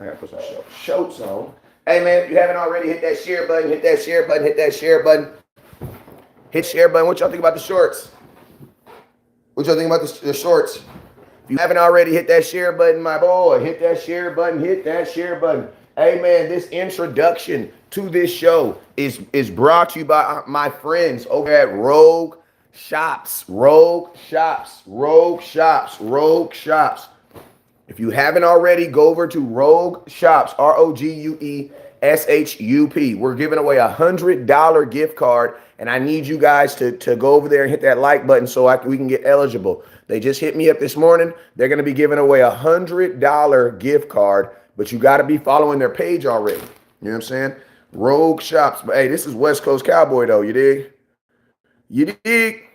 I gotta put some shorts on. Hey man, if you haven't already, hit that share button, hit that share button, hit that share button. Hit share button. What y'all think about the shorts? What y'all think about the shorts? If you haven't already, hit that share button, my boy. Hit that share button, hit that share button. Hey man, this introduction to this show is brought to you by my friends over at Rogue Shops. Rogue Shops. Rogue Shops. Rogue Shops. If you haven't already, go over to Rogue Shops, ROGUESHUP. We're giving away a $100 gift card, and I need you guys to go over there and hit that like button so we can get eligible. They just hit me up this morning. They're going to be giving away a $100 gift card, but you got to be following their page already. You know what I'm saying? Rogue Shops. But hey, this is West Coast Cowboy, though. You dig? You dig?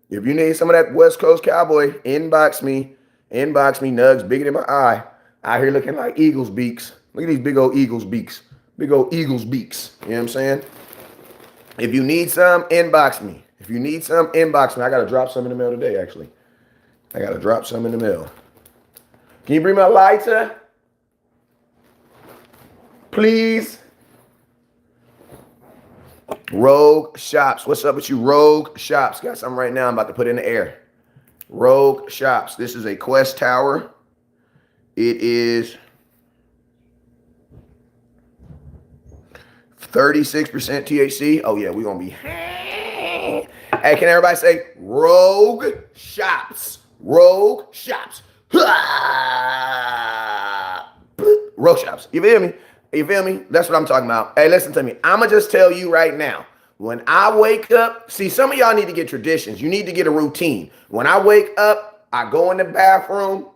If you need some of that West Coast Cowboy, inbox me. Inbox me, nugs, bigger than my eye. Out here looking like eagle's beaks. Look at these big old eagle's beaks. Big old eagle's beaks. You know what I'm saying? If you need some, inbox me. If you need some, inbox me. I got to drop some in the mail today, actually. I got to drop some in the mail. Can you bring me a lighter? Please. Rogue Shops. What's up with you, Rogue Shops? Got something right now I'm about to put in the air. Rogue Shops. This is a Quest Tower. It is 36% THC. Oh, yeah, we're going to be. Hey, can everybody say Rogue Shops? Rogue Shops. Rogue Shops. You feel me? You feel me? That's what I'm talking about. Hey, listen to me. I'm going to just tell you right now. When I wake up, see, some of y'all need to get traditions. You need to get a routine. When I wake up, I go in the bathroom,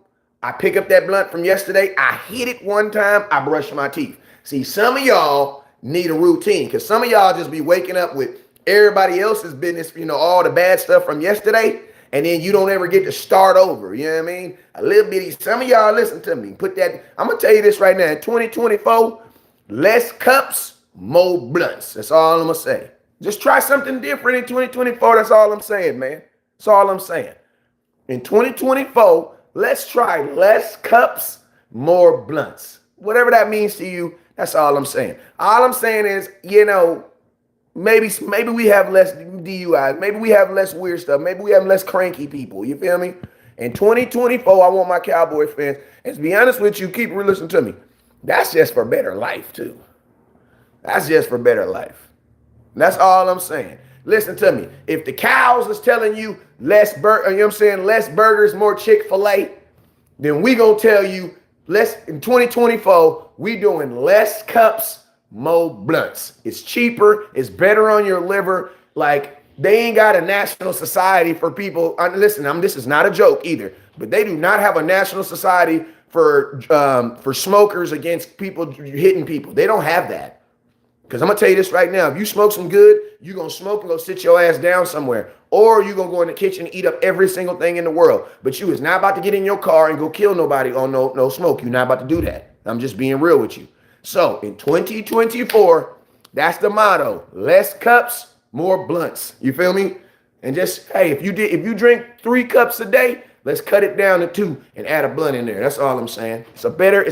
I pick up that blunt from yesterday, I hit it one time, I brush my teeth. See, some of y'all need a routine because some of y'all just be waking up with everybody else's business, you know, all the bad stuff from yesterday, and then you don't ever get to start over. You know what I mean? A little bitty. Some of y'all listen to me. Put that. I'm going to tell you this right now. In 2024, less cups, more blunts. That's all I'm going to say. Just try something different in 2024. That's all I'm saying, man. That's all I'm saying. In 2024, let's try less cups, more blunts. Whatever that means to you, that's all I'm saying. All I'm saying is, you know, maybe we have less DUIs. Maybe we have less weird stuff. Maybe we have less cranky people. You feel me? In 2024, I want my Cowboy fans, and to be honest with you, keep listening to me. That's just for better life, too. That's just for better life. That's all I'm saying. Listen to me. If the cows is telling you less you know what I'm saying, less burgers, more Chick-fil-A, then we gonna tell you less in 2024, we doing less cups, more blunts. It's cheaper, it's better on your liver. Like they ain't got a national society for people. Listen, this is not a joke either, but they do not have a national society for smokers against people hitting people. They don't have that. Because I'm going to tell you this right now. If you smoke some good, you're going to smoke and go sit your ass down somewhere. Or you're going to go in the kitchen and eat up every single thing in the world. But you is not about to get in your car and go kill nobody on no smoke. You're not about to do that. I'm just being real with you. So in 2024, that's the motto. Less cups, more blunts. You feel me? And just, hey, if you drink 3 cups a day, let's cut it down to 2 and add a blunt in there. That's all I'm saying. It's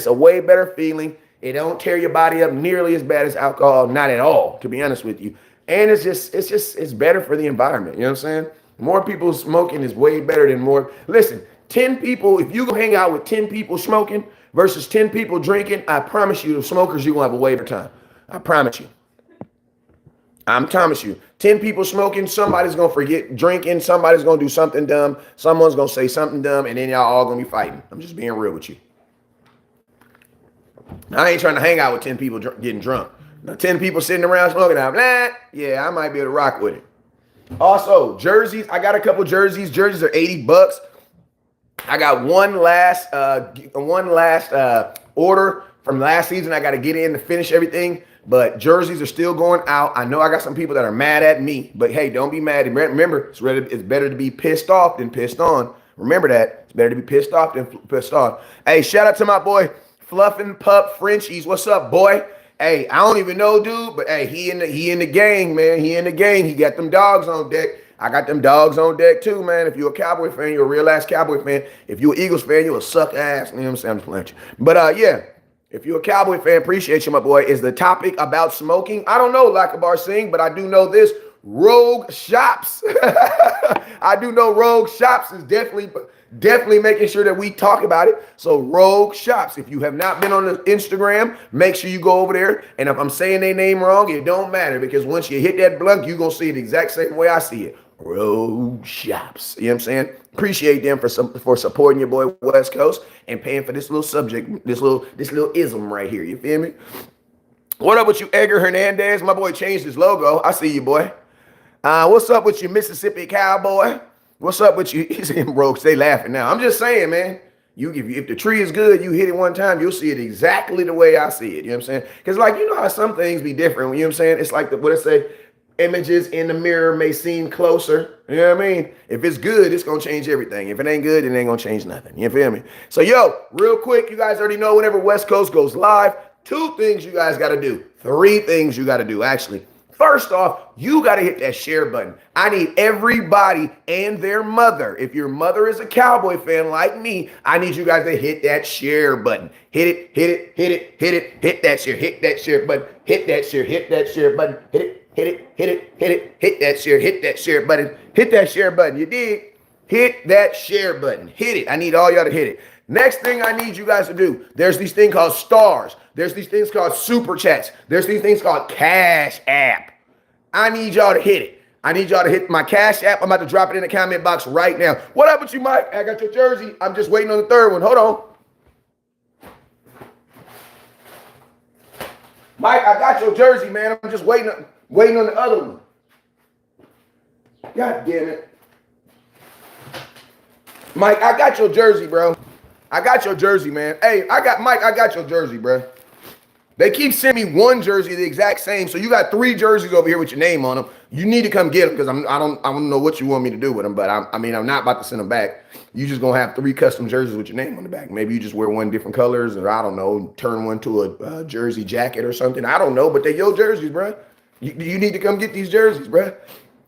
a way better feeling. It don't tear your body up nearly as bad as alcohol, not at all, to be honest with you. And it's better for the environment. You know what I'm saying? More people smoking is way better than more. Listen, 10 people, if you go hang out with 10 people smoking versus 10 people drinking, I promise you, the smokers, you're going to have a way better time. I promise you. I promise you. 10 people smoking, somebody's going to forget drinking, somebody's going to do something dumb, someone's going to say something dumb, and then y'all all going to be fighting. I'm just being real with you. I ain't trying to hang out with 10 people getting drunk. Now, 10 people sitting around smoking out. Yeah, I might be able to rock with it. Also, jerseys. I got a couple jerseys. Jerseys are $80. I got one last order from last season. I got to get in to finish everything. But jerseys are still going out. I know I got some people that are mad at me. But hey, don't be mad. Remember, it's better to be pissed off than pissed on. Remember that. It's better to be pissed off than pissed on. Hey, shout out to my boy Fluffin' Pup Frenchies. What's up, boy? Hey, I don't even know, dude, but hey, he in the gang, man. He in the gang. He got them dogs on deck. I got them dogs on deck too, man. If you're a Cowboy fan, you're a real ass Cowboy fan. If you're an Eagles fan, you're a suck ass. You know what I'm saying? I'm just playing with you. But yeah, If you're a Cowboy fan, appreciate you, my boy. Is the topic about smoking? I don't know, Lakabar Singh, but I do know this. Rogue Shops. I do know Rogue Shops is definitely making sure that we talk about it. So Rogue Shops, if you have not been on the Instagram, make sure you go over there. And if I'm saying their name wrong, it don't matter, because once you hit that blunt, you're going to see it the exact same way I see it. Rogue Shops. You know what I'm saying? Appreciate them for supporting your boy West Coast and paying for this little subject, this little ism right here. You feel me? What up with you, Edgar Hernandez? My boy changed his logo. I see you, boy. What's up with you, Mississippi Cowboy? What's up with you? He's in Rogues. They laughing now. I'm just saying, man. If the tree is good, you hit it one time, you'll see it exactly the way I see it. You know what I'm saying? Because, like, you know how some things be different. You know what I'm saying? It's like what it say, images in the mirror may seem closer. You know what I mean? If it's good, it's going to change everything. If it ain't good, it ain't going to change nothing. You feel me? So, yo, real quick, you guys already know whenever West Coast goes live, 2 things you guys got to do. 3 things you got to do, actually. First off, you got to hit that share button. I need everybody and their mother. If your mother is a Cowboy fan like me, I need you guys to hit that share button. Hit it, hit it, hit it, hit it, hit that share button, hit that share button, hit it, hit it, hit it, hit it, hit that share button, hit that share button. You dig? Hit that share button. Hit it. I need all y'all to hit it. Next thing I need you guys to do, there's these things called stars. There's these things called super chats. There's these things called Cash App. I need y'all to hit it. I need y'all to hit my Cash App. I'm about to drop it in the comment box right now. What up with you, Mike? I got your jersey. I'm just waiting on the 3rd one. Hold on. Mike, I got your jersey, man. I'm just waiting on the other one. God damn it. Mike, I got your jersey, bro. I got your jersey, man. Hey, I got your jersey, bro. They keep sending me 1 jersey the exact same, so you got 3 jerseys over here with your name on them. You need to come get them, because I don't know what you want me to do with them, but I'm not about to send them back. You just gonna have 3 custom jerseys with your name on the back. Maybe you just wear 1 different colors, or I don't know, turn one to a jersey jacket or something. I don't know, but they're your jerseys, bro. You need to come get these jerseys, bro.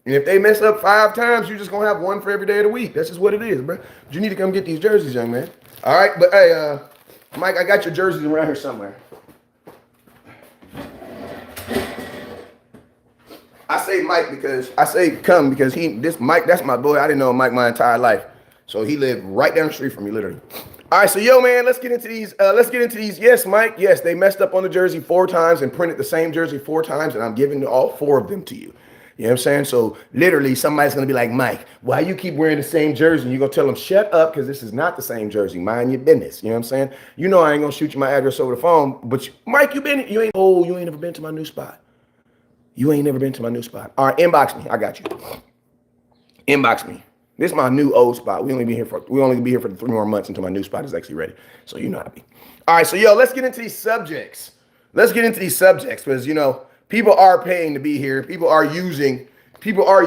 And if they mess up 5 times, you're just gonna have 1 for every day of the week. That's just what it is, bro. But you need to come get these jerseys, young man. All right, but hey, Mike, I got your jerseys around here somewhere. I say Mike because this Mike, that's my boy. I didn't know Mike my entire life. So he lived right down the street from me, literally. All right, so yo, man, let's get into these. Yes, Mike. Yes, they messed up on the jersey 4 times and printed the same jersey 4 times, and I'm giving all 4 of them to you. You know what I'm saying? So literally somebody's going to be like, Mike, why you keep wearing the same jersey? And you're going to tell them, shut up, because this is not the same jersey. Mind your business. You know what I'm saying? You know I ain't going to shoot you my address over the phone, but Mike, you ain't never been to my new spot. You ain't never been to my new spot. All right, inbox me. I got you. Inbox me. This is my new old spot. We only be here for the 3 more months until my new spot is actually ready. So you know how to be. All right, so yo, let's get into these subjects. Because, you know, people are paying to be here. People are using their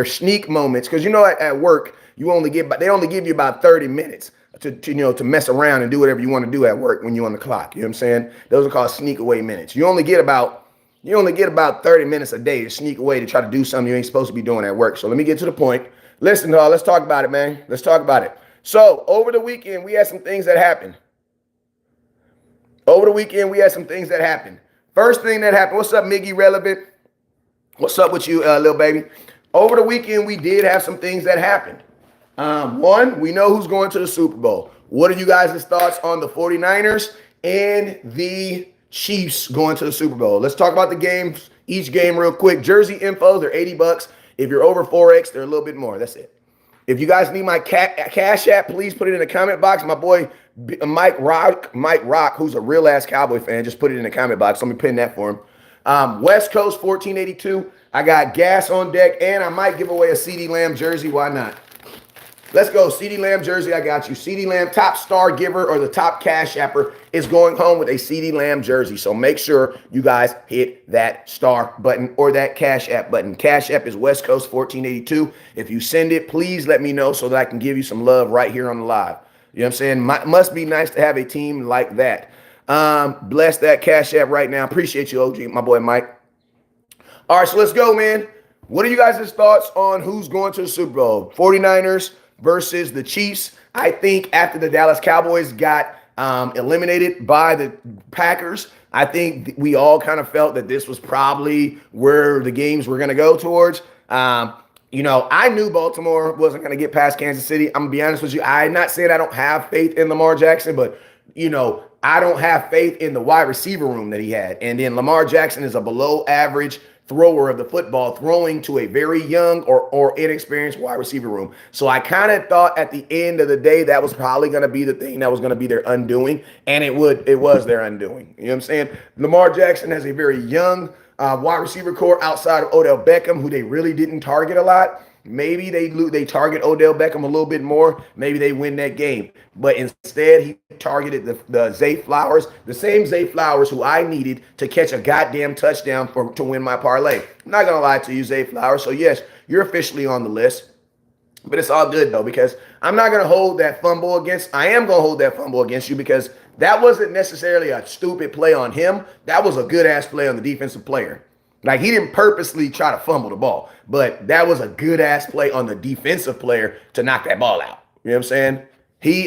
sneak moments. Because, you know, at work, they only give you about 30 minutes to mess around and do whatever you want to do at work when you're on the clock. You know what I'm saying? Those are called sneak away minutes. You only get about 30 minutes a day to sneak away to try to do something you ain't supposed to be doing at work. So let me get to the point. Listen, y'all, let's talk about it, man. Let's talk about it. So over the weekend, we had some things that happened. First thing that happened, what's up, Miggy Relevant? What's up with you, little baby? Over the weekend, we did have some things that happened. One, we know who's going to the Super Bowl. What are you guys' thoughts on the 49ers and the Chiefs going to the Super Bowl? Let's talk about the games, each game real quick. Jersey info, they're $80. If you're over 4X, they're a little bit more. That's it. If you guys need my Cash App, please put it in the comment box. My boy Mike Rock, who's a real ass Cowboy fan, just put it in the comment box. Let me pin that for him. West Coast 1482. I got gas on deck, and I might give away a CeeDee Lamb jersey. Why not? Let's go. CeeDee Lamb jersey, I got you. CeeDee Lamb, top star giver or the top Cash Apper, is going home with a CeeDee Lamb jersey. So make sure you guys hit that star button or that Cash App button. Cash App is West Coast 1482. If you send it, please let me know so that I can give you some love right here on the live. You know what I'm saying? Must be nice to have a team like that. Bless that Cash App right now. Appreciate you, OG, my boy Mike. All right, so let's go, man. What are you guys' thoughts on who's going to the Super Bowl? 49ers, versus the Chiefs. I think after the Dallas Cowboys got eliminated by the Packers, I think we all kind of felt that this was probably where the games were going to go towards. I knew Baltimore wasn't going to get past Kansas City. I'm going to be honest with you. I'm not saying I don't have faith in Lamar Jackson, but, I don't have faith in the wide receiver room that he had. And then Lamar Jackson is a below average thrower of the football, throwing to a very young or inexperienced wide receiver room. So I kind of thought at the end of the day that was probably going to be the thing that was going to be their undoing, and it was their undoing. You know what I'm saying? Lamar Jackson has a very young wide receiver core outside of Odell Beckham, who they really didn't target a lot. Maybe they target Odell Beckham a little bit more. Maybe they win that game. But instead, he targeted the Zay Flowers, the same Zay Flowers who I needed to catch a goddamn touchdown to win my parlay. I'm not going to lie to you, Zay Flowers. So, yes, you're officially on the list. But it's all good, though, because I'm not going to hold that fumble against – I am going to hold that fumble against you because that wasn't necessarily a stupid play on him. That was a good-ass play on the defensive player. Like, he didn't purposely try to fumble the ball, but that was a good-ass play on the defensive player to knock that ball out. You know what I'm saying?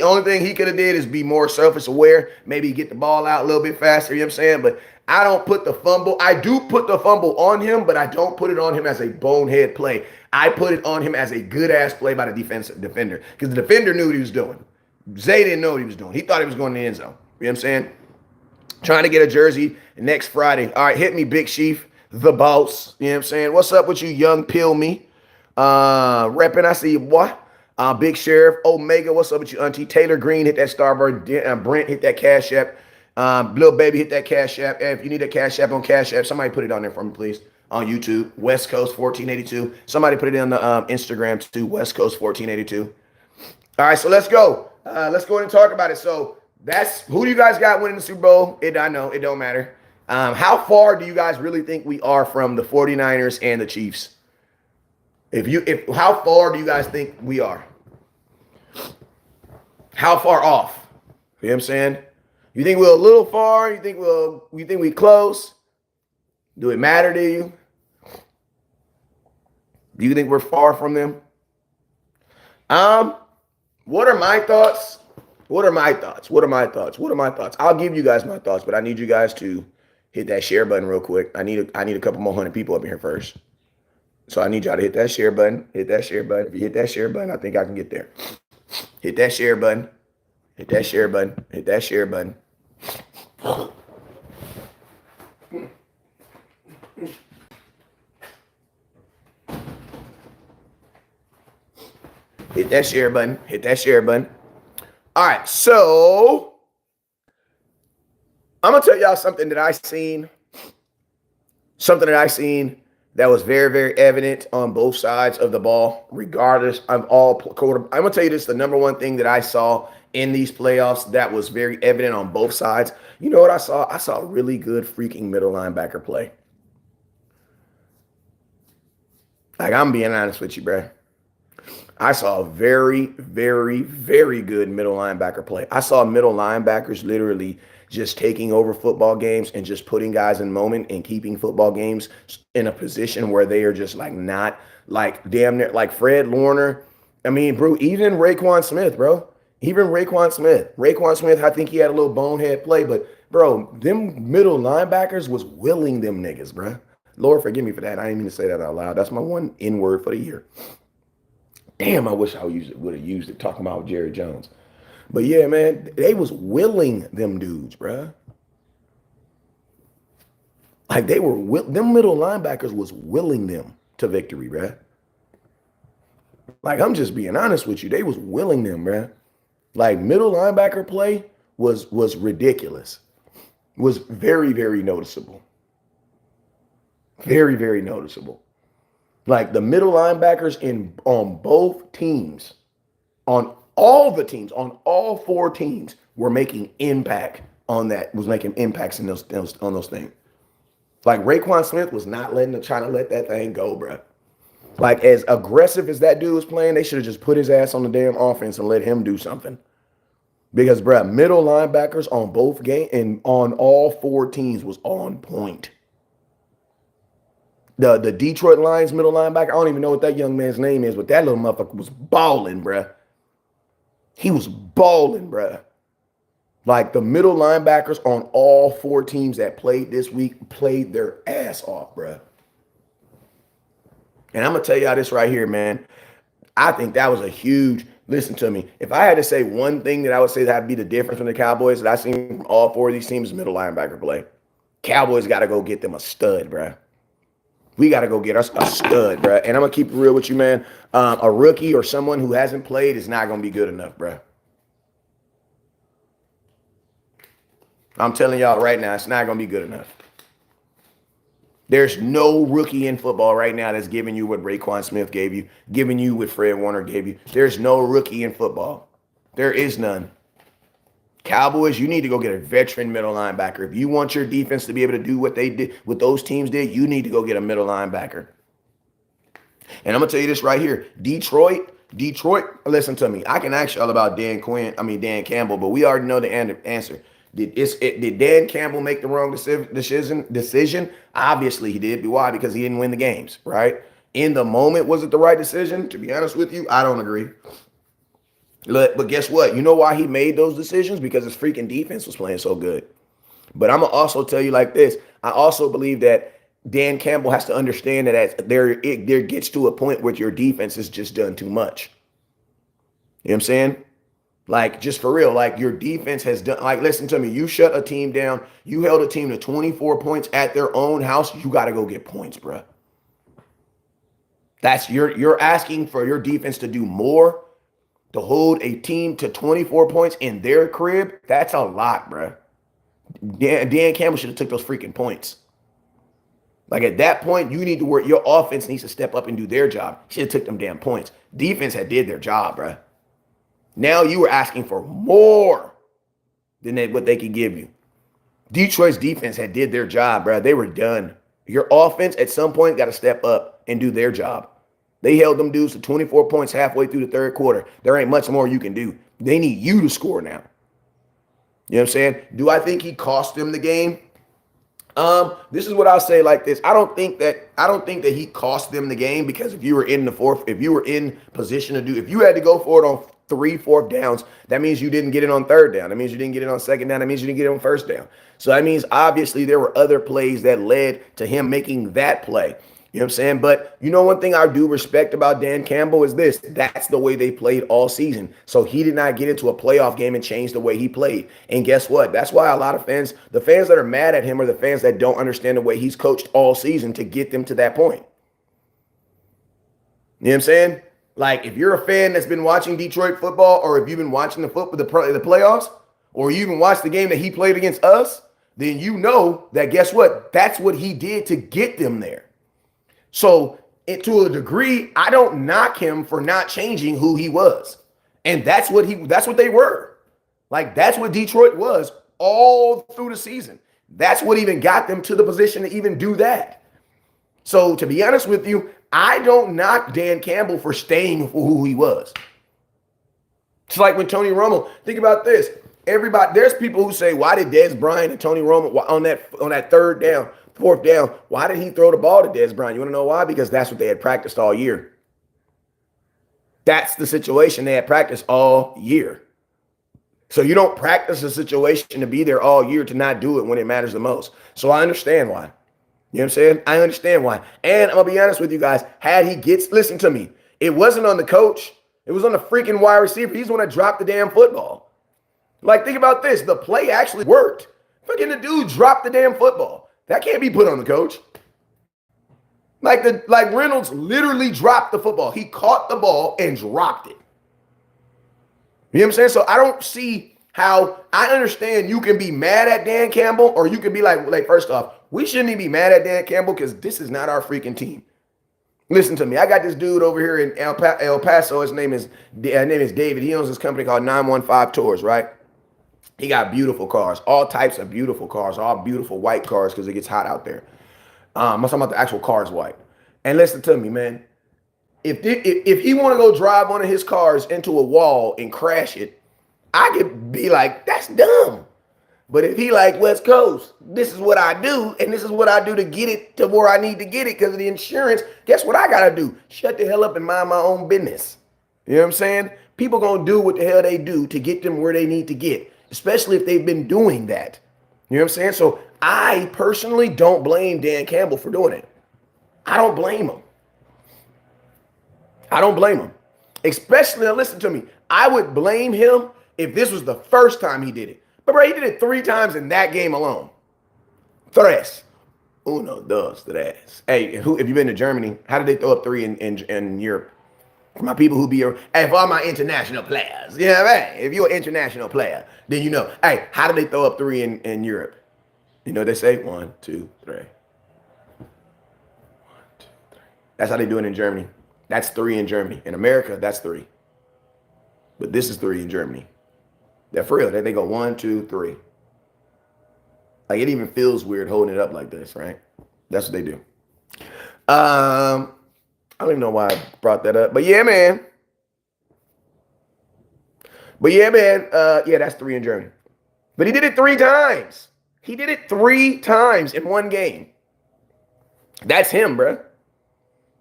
Only thing he could have did is be more surface-aware, maybe get the ball out a little bit faster, you know what I'm saying? But I don't put the fumble. I do put the fumble on him, but I don't put it on him as a bonehead play. I put it on him as a good-ass play by the defensive defender because the defender knew what he was doing. Zay didn't know what he was doing. He thought he was going to the end zone. You know what I'm saying? Trying to get a jersey next Friday. All right, hit me, Big Chief. The boss, you know what I'm saying? What's up with you, young pill me? Repping, I see you, boy. Big Sheriff, Omega, what's up with you, Auntie? Taylor Green, hit that Starboard. Brent, hit that Cash App. Little Baby, hit that Cash App. If you need a Cash App on Cash App, somebody put it on there for me, please. On YouTube, West Coast 1482. Somebody put it on the Instagram too, West Coast 1482. All right, so let's go. Let's go ahead and talk about it. So that's who do you guys got winning the Super Bowl? I know it don't matter. How far do you guys really think we are from the 49ers and the Chiefs? How far do you guys think we are? How far off? You know what I'm saying? You think we're a little far? You think we close? Do it matter to you? Do you think we're far from them? What are my thoughts? I'll give you guys my thoughts, but I need you guys to hit that share button real quick. I need a couple more hundred people up here first. So I need y'all to hit that share button. Hit that share button. If you hit that share button, I think I can get there. Hit that share button. Hit that share button. Hit that share button. Hit that share button. Hit that share button. All right, so I'm going to tell y'all something that I seen that was very, very evident on both sides of the ball, regardless of all quarter. I'm going to tell you this, the number one thing that I saw in these playoffs that was very evident on both sides. You know what I saw? I saw really good freaking middle linebacker play. Like, I'm being honest with you, bro. I saw very, very, very good middle linebacker play. I saw middle linebackers literally just taking over football games and just putting guys in moment and keeping football games in a position where they are just like not like damn near like Fred Warner. I mean, bro, even Raekwon Smith, bro. Even Raekwon Smith. Raekwon Smith, I think he had a little bonehead play, but bro, them middle linebackers was willing them niggas, bro. Lord, forgive me for that. I didn't mean to say that out loud. That's my one N-word for the year. Damn, I wish I would have used it talking about Jerry Jones. But yeah, man, they was willing them dudes, bruh. Like they were, them middle linebackers was willing them to victory, bruh. Like I'm just being honest with you, they was willing them, bruh. Like middle linebacker play was ridiculous. Was very, very noticeable. Very, very noticeable. Like the middle linebackers on both teams, on all the teams, on all four teams, were making impact on that. Was making impacts in those on those things. Like Raekwon Smith was not trying to let that thing go, bro. Like as aggressive as that dude was playing, they should have just put his ass on the damn offense and let him do something. Because, bro, middle linebackers on both game and on all four teams was on point. The Detroit Lions middle linebacker, I don't even know what that young man's name is, but that little motherfucker was balling, bruh. He was balling, bruh. Like the middle linebackers on all 4 teams that played this week played their ass off, bruh. And I'm going to tell y'all this right here, man. I think that was a huge, listen to me. If I had to say one thing that I would say that would be the difference from the Cowboys that I've seen from all 4 of these teams is middle linebacker play. Cowboys got to go get them a stud, bruh. We got to go get us a stud, bruh. And I'm going to keep it real with you, man. A rookie or someone who hasn't played is not going to be good enough, bruh. I'm telling y'all right now, it's not going to be good enough. There's no rookie in football right now that's giving you what Raekwon Smith gave you, giving you what Fred Warner gave you. There's no rookie in football. There is none. Cowboys, you need to go get a veteran middle linebacker. If you want your defense to be able to do what they did, what those teams did, you need to go get a middle linebacker. And I'm going to tell you this right here. Detroit, listen to me. I can ask y'all about Dan Campbell, but we already know the answer. Did Dan Campbell make the wrong decision? Obviously he did. Why? Because he didn't win the games, right? In the moment, was it the right decision? To be honest with you, I don't agree. But guess what? You know why he made those decisions? Because his freaking defense was playing so good. But I'm going to also tell you like this. I also believe that Dan Campbell has to understand that as there gets to a point where your defense has just done too much. You know what I'm saying? Like, just for real, like your defense has done, like, listen to me, you shut a team down, you held a team to 24 points at their own house, you got to go get points, bro. You're asking for your defense to do more, to hold a team to 24 points in their crib. That's a lot, bro. Dan Campbell should have took those freaking points. Like at that point, you need to work, your offense needs to step up and do their job. Should have took them damn points. Defense had did their job, bro. Now you were asking for more than what they could give you. Detroit's defense had did their job, bro. They were done. Your offense at some point got to step up and do their job. They held them dudes to 24 points halfway through the third quarter. There ain't much more you can do. They need you to score now. You know what I'm saying? Do I think he cost them the game? This is what I'll say like this. I don't think that he cost them the game, because if you were in position to do, if you had to go for it on 3 4th downs, that means you didn't get it on 3rd down. That means you didn't get it on 2nd down. That means you didn't get it on 1st down. So that means obviously there were other plays that led to him making that play. You know what I'm saying? But you know, one thing I do respect about Dan Campbell is this. That's the way they played all season. So he did not get into a playoff game and change the way he played. And guess what? That's why a lot of fans, the fans that are mad at him are the fans that don't understand the way he's coached all season to get them to that point. You know what I'm saying? Like, if you're a fan that's been watching Detroit football, or if you've been watching the playoffs, or you even watched the game that he played against us, then you know that, guess what? That's what he did to get them there. So to a degree, I don't knock him for not changing who he was. And that's what they were. Like, that's what Detroit was all through the season. That's what even got them to the position to even do that. So to be honest with you, I don't knock Dan Campbell for staying for who he was. It's like when Tony Romo, think about this. There's people who say, why did Dez Bryant and Tony Romo on that 3rd down, 4th down, why did he throw the ball to Dez Bryant? You want to know why? Because that's what they had practiced all year. That's the situation they had practiced all year. So you don't practice a situation to be there all year to not do it when it matters the most. So I understand why. You know what I'm saying? I understand why. And I'm going to be honest with you guys. Listen to me. It wasn't on the coach. It was on the freaking wide receiver. He's the one that dropped the damn football. Like, think about this. The play actually worked. Fucking the dude dropped the damn football. That can't be put on the coach. Like Reynolds literally dropped the football. He caught the ball and dropped it. You know what I'm saying? So I don't see how, I understand you can be mad at Dan Campbell, or you can be like, first off, we shouldn't even be mad at Dan Campbell because this is not our freaking team. Listen to me. I got this dude over here in El Paso. His name is David. He owns this company called 915 Tours, right? He got beautiful cars, all types of beautiful cars, all beautiful white cars because it gets hot out there. I'm talking about the actual cars white. And listen to me, man. If he want to go drive one of his cars into a wall and crash it, I could be like, that's dumb. But if he like, West Coast, this is what I do, and this is what I do to get it to where I need to get it because of the insurance, guess what I got to do? Shut the hell up and mind my own business. You know what I'm saying? People gonna do what the hell they do to get them where they need to get, especially if they've been doing that. You know what I'm saying? So I personally don't blame Dan Campbell for doing it. I don't blame him. I don't blame him. Especially, now listen to me, I would blame him if this was the first time he did it. But bro, he did it 3 times in that game alone. Tres. Uno, dos, tres. Hey, if you've been to Germany, how did they throw up 3 in Europe? For my people who be, hey, for all my international players, you know what I mean? If you're an international player, then you know, hey, how did they throw up 3 in Europe? You know what they say? 1, 2, 3. 1, 2, 3. That's how they do it in Germany. That's 3 in Germany. In America, that's 3. But this is 3 in Germany. They're for real. They go 1, 2, 3. Like it even feels weird holding it up like this, right? That's what they do. I don't even know why I brought that up, but yeah, man. Yeah, that's 3 in Germany. But he did it 3 times. He did it 3 times in one game. That's him, bro.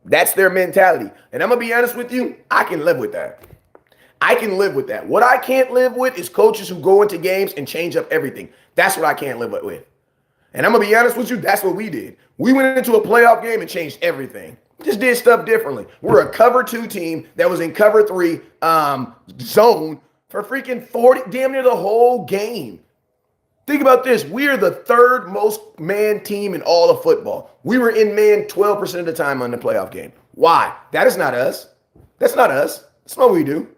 That's their mentality. And I'm going to be honest with you, I can live with that. I can live with that. What I can't live with is coaches who go into games and change up everything. That's what I can't live with. And I'm going to be honest with you, that's what we did. We went into a playoff game and changed everything. Just did stuff differently. We're a cover 2 team that was in cover 3 zone for freaking 40, damn near the whole game. Think about this. We're the 3rd most man team in all of football. We were in man 12% of the time on the playoff game. Why? That is not us. That's not us. That's not what we do.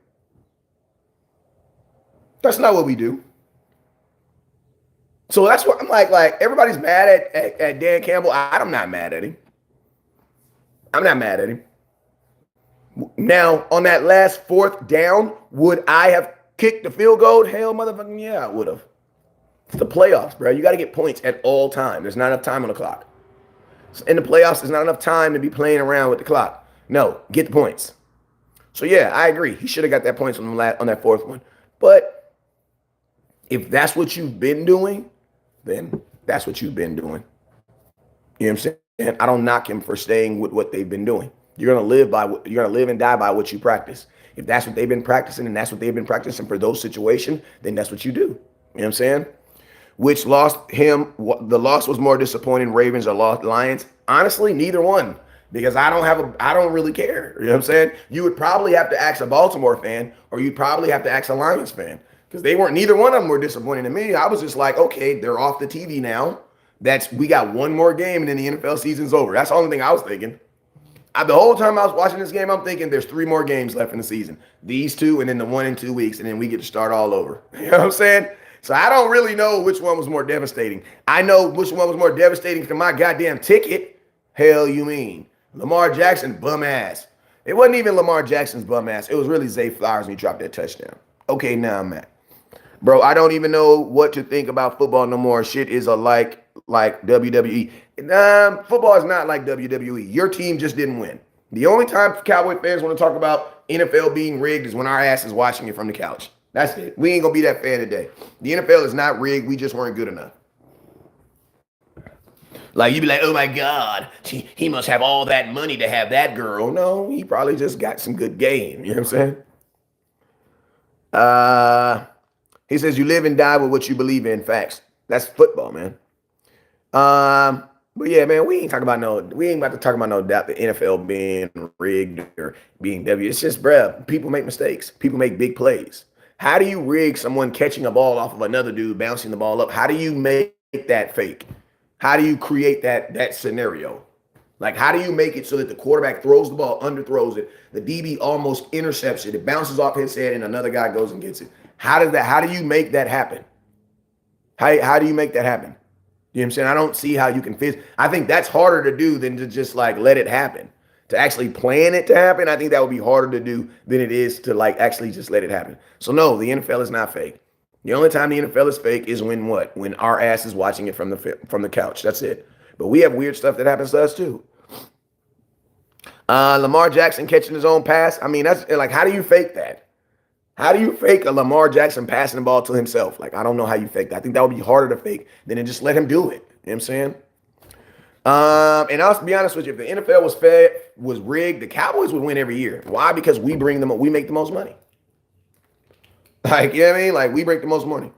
That's not what we do. So that's what I'm like everybody's mad at Dan Campbell. I'm not mad at him. I'm not mad at him. Now, on that last 4th down, would I have kicked the field goal? Hell, motherfucking yeah, I would have. It's the playoffs, bro. You got to get points at all time. There's not enough time on the clock. In the playoffs, there's not enough time to be playing around with the clock. No, get the points. So yeah, I agree. He should have got that points on that 4th one. But if that's what you've been doing, then that's what you've been doing. You know what I'm saying? I don't knock him for staying with what they've been doing. You're gonna live and die by what you practice. If that's what they've been practicing and that's what they've been practicing for those situations, then that's what you do. You know what I'm saying? Which lost him? The loss was more disappointing, Ravens or Lions? Honestly, neither one. Because I don't really care. You know what I'm saying? You would probably have to ask a Baltimore fan, or you'd probably have to ask a Lions fan. Because neither one of them were disappointing to me. I was just like, okay, they're off the TV now. We got one more game and then the NFL season's over. That's the only thing I was thinking. The whole time I was watching this game, I'm thinking there's 3 more games left in the season. These 2 and then the 1 in 2 weeks, and then we get to start all over. You know what I'm saying? So I don't really know which one was more devastating. I know which one was more devastating to my goddamn ticket. Hell you mean? Lamar Jackson, bum ass. It wasn't even Lamar Jackson's bum ass. It was really Zay Flowers when he dropped that touchdown. Okay, now I'm mad. Bro, I don't even know what to think about football no more. Shit is like WWE. Football is not like WWE. Your team just didn't win. The only time Cowboy fans want to talk about NFL being rigged is when our ass is watching it from the couch. That's it. We ain't going to be that fan today. The NFL is not rigged. We just weren't good enough. Like, you'd be like, oh, my God, he must have all that money to have that girl. No, he probably just got some good game. You know what I'm saying? He says, you live and die with what you believe in. Facts. That's football, man. But yeah, man, we ain't about to talk about the NFL being rigged or being W. It's just, bruh, people make mistakes. People make big plays. How do you rig someone catching a ball off of another dude, bouncing the ball up? How do you make that fake? How do you create that scenario? Like, how do you make it so that the quarterback throws the ball, underthrows it, the DB almost intercepts it, it bounces off his head, and another guy goes and gets it? How do you make that happen? How do you make that happen? You know what I'm saying? I don't see how you can I think that's harder to do than to just like let it happen. To actually plan it to happen, I think that would be harder to do than it is to like actually just let it happen. So no, the NFL is not fake. The only time the NFL is fake is when what? When our ass is watching it from the couch. That's it. But we have weird stuff that happens to us too. Lamar Jackson catching his own pass. I mean, that's like, how do you fake that? How do you fake a Lamar Jackson passing the ball to himself? Like, I don't know how you fake that. I think that would be harder to fake than to just let him do it. You know what I'm saying? And I'll be honest with you, if the NFL was rigged, the Cowboys would win every year. Why? Because we make the most money. Like, you know what I mean? Like, we break the most money.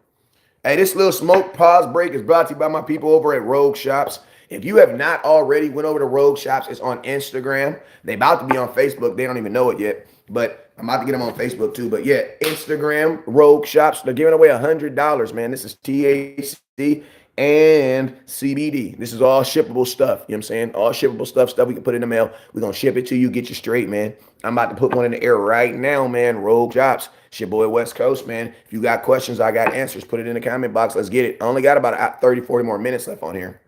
Hey, this little smoke pause break is brought to you by my people over at Rogue Shops. If you have not already went over to Rogue Shops, it's on Instagram. They about to be on Facebook. They don't even know it yet, but I'm about to get them on Facebook too. But yeah, Instagram, Rogue Shops. They're giving away $100, man. This is THC and CBD. This is all shippable stuff. You know what I'm saying? All shippable stuff we can put in the mail. We're going to ship it to you, get you straight, man. I'm about to put one in the air right now, man. Rogue Shops. It's your boy West Coast, man. If you got questions, I got answers. Put it in the comment box. Let's get it. I only got about 30, 40 more minutes left on here.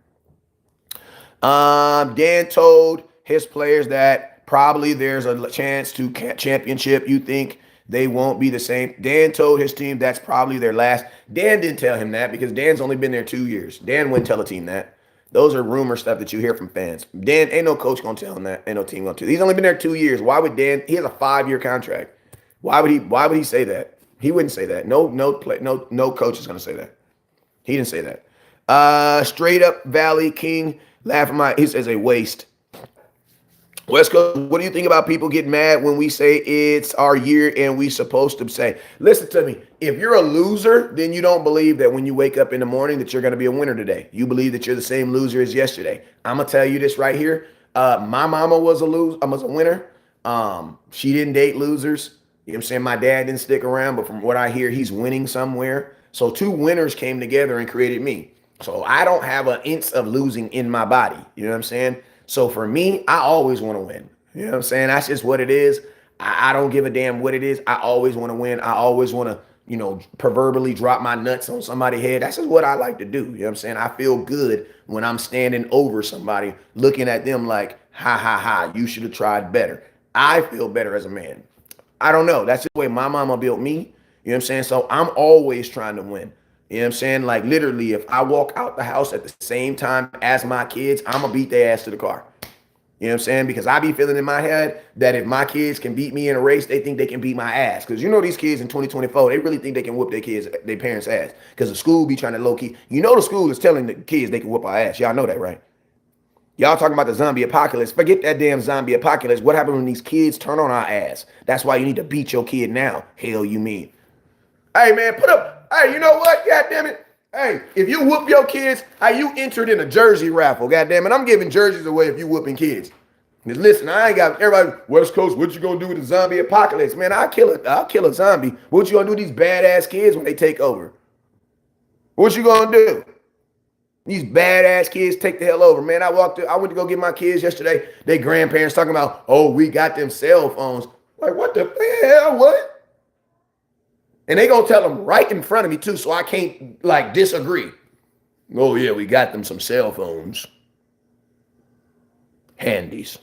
Dan told his players that probably there's a chance to championship. You think they won't be the same? Dan told his team that's probably their last. Dan didn't tell him that because Dan's only been there 2 years. Dan wouldn't tell a team that. Those are rumor stuff that you hear from fans. Dan, ain't no coach gonna tell him that. Ain't no team gonna tell him. He's only been there 2 years. Why would Dan? He has a 5-year contract. Why would he say that? He wouldn't say that. No coach is gonna say that. He didn't say that. Straight up Valley King laughing he says a waste. West Coast, what do you think about people getting mad when we say it's our year and we supposed to say, listen to me, if you're a loser, then you don't believe that when you wake up in the morning that you're going to be a winner today. You believe that you're the same loser as yesterday. I'm going to tell you this right here. My mama was a winner. She didn't date losers. You know what I'm saying? My dad didn't stick around, but from what I hear, he's winning somewhere. So 2 winners came together and created me. So I don't have an inch of losing in my body. You know what I'm saying? So for me, I always want to win. You know what I'm saying? That's just what it is. I don't give a damn what it is. I always want to win. I always want to, proverbially drop my nuts on somebody's head. That's just what I like to do. You know what I'm saying? I feel good when I'm standing over somebody, looking at them like, ha, ha, ha, you should have tried better. I feel better as a man. I don't know. That's just the way my mama built me. You know what I'm saying? So I'm always trying to win. You know what I'm saying? Like literally, if I walk out the house at the same time as my kids, I'm going to beat their ass to the car. You know what I'm saying? Because I be feeling in my head that if my kids can beat me in a race, they think they can beat my ass. Because these kids in 2024, they really think they can whoop their parents' ass. Because the school be trying to low key. The school is telling the kids they can whoop our ass. Y'all know that, right? Y'all talking about the zombie apocalypse. Forget that damn zombie apocalypse. What happened when these kids turn on our ass? That's why you need to beat your kid now. Hell you mean. Hey, man, hey, you know what? God damn it. Hey, if you whoop your kids, you entered in a jersey raffle. God damn it. I'm giving jerseys away if you whooping kids. Listen, I ain't got everybody, West Coast, what you gonna do with the zombie apocalypse? Man, I'll kill a zombie. What you gonna do with these badass kids when they take over? What you gonna do? These badass kids take the hell over. Man, I went to go get my kids yesterday. Their grandparents talking about, oh, we got them cell phones. Like, what the hell? What? And they gonna tell them right in front of me too, so I can't disagree. Oh yeah, we got them some cell phones. Handies.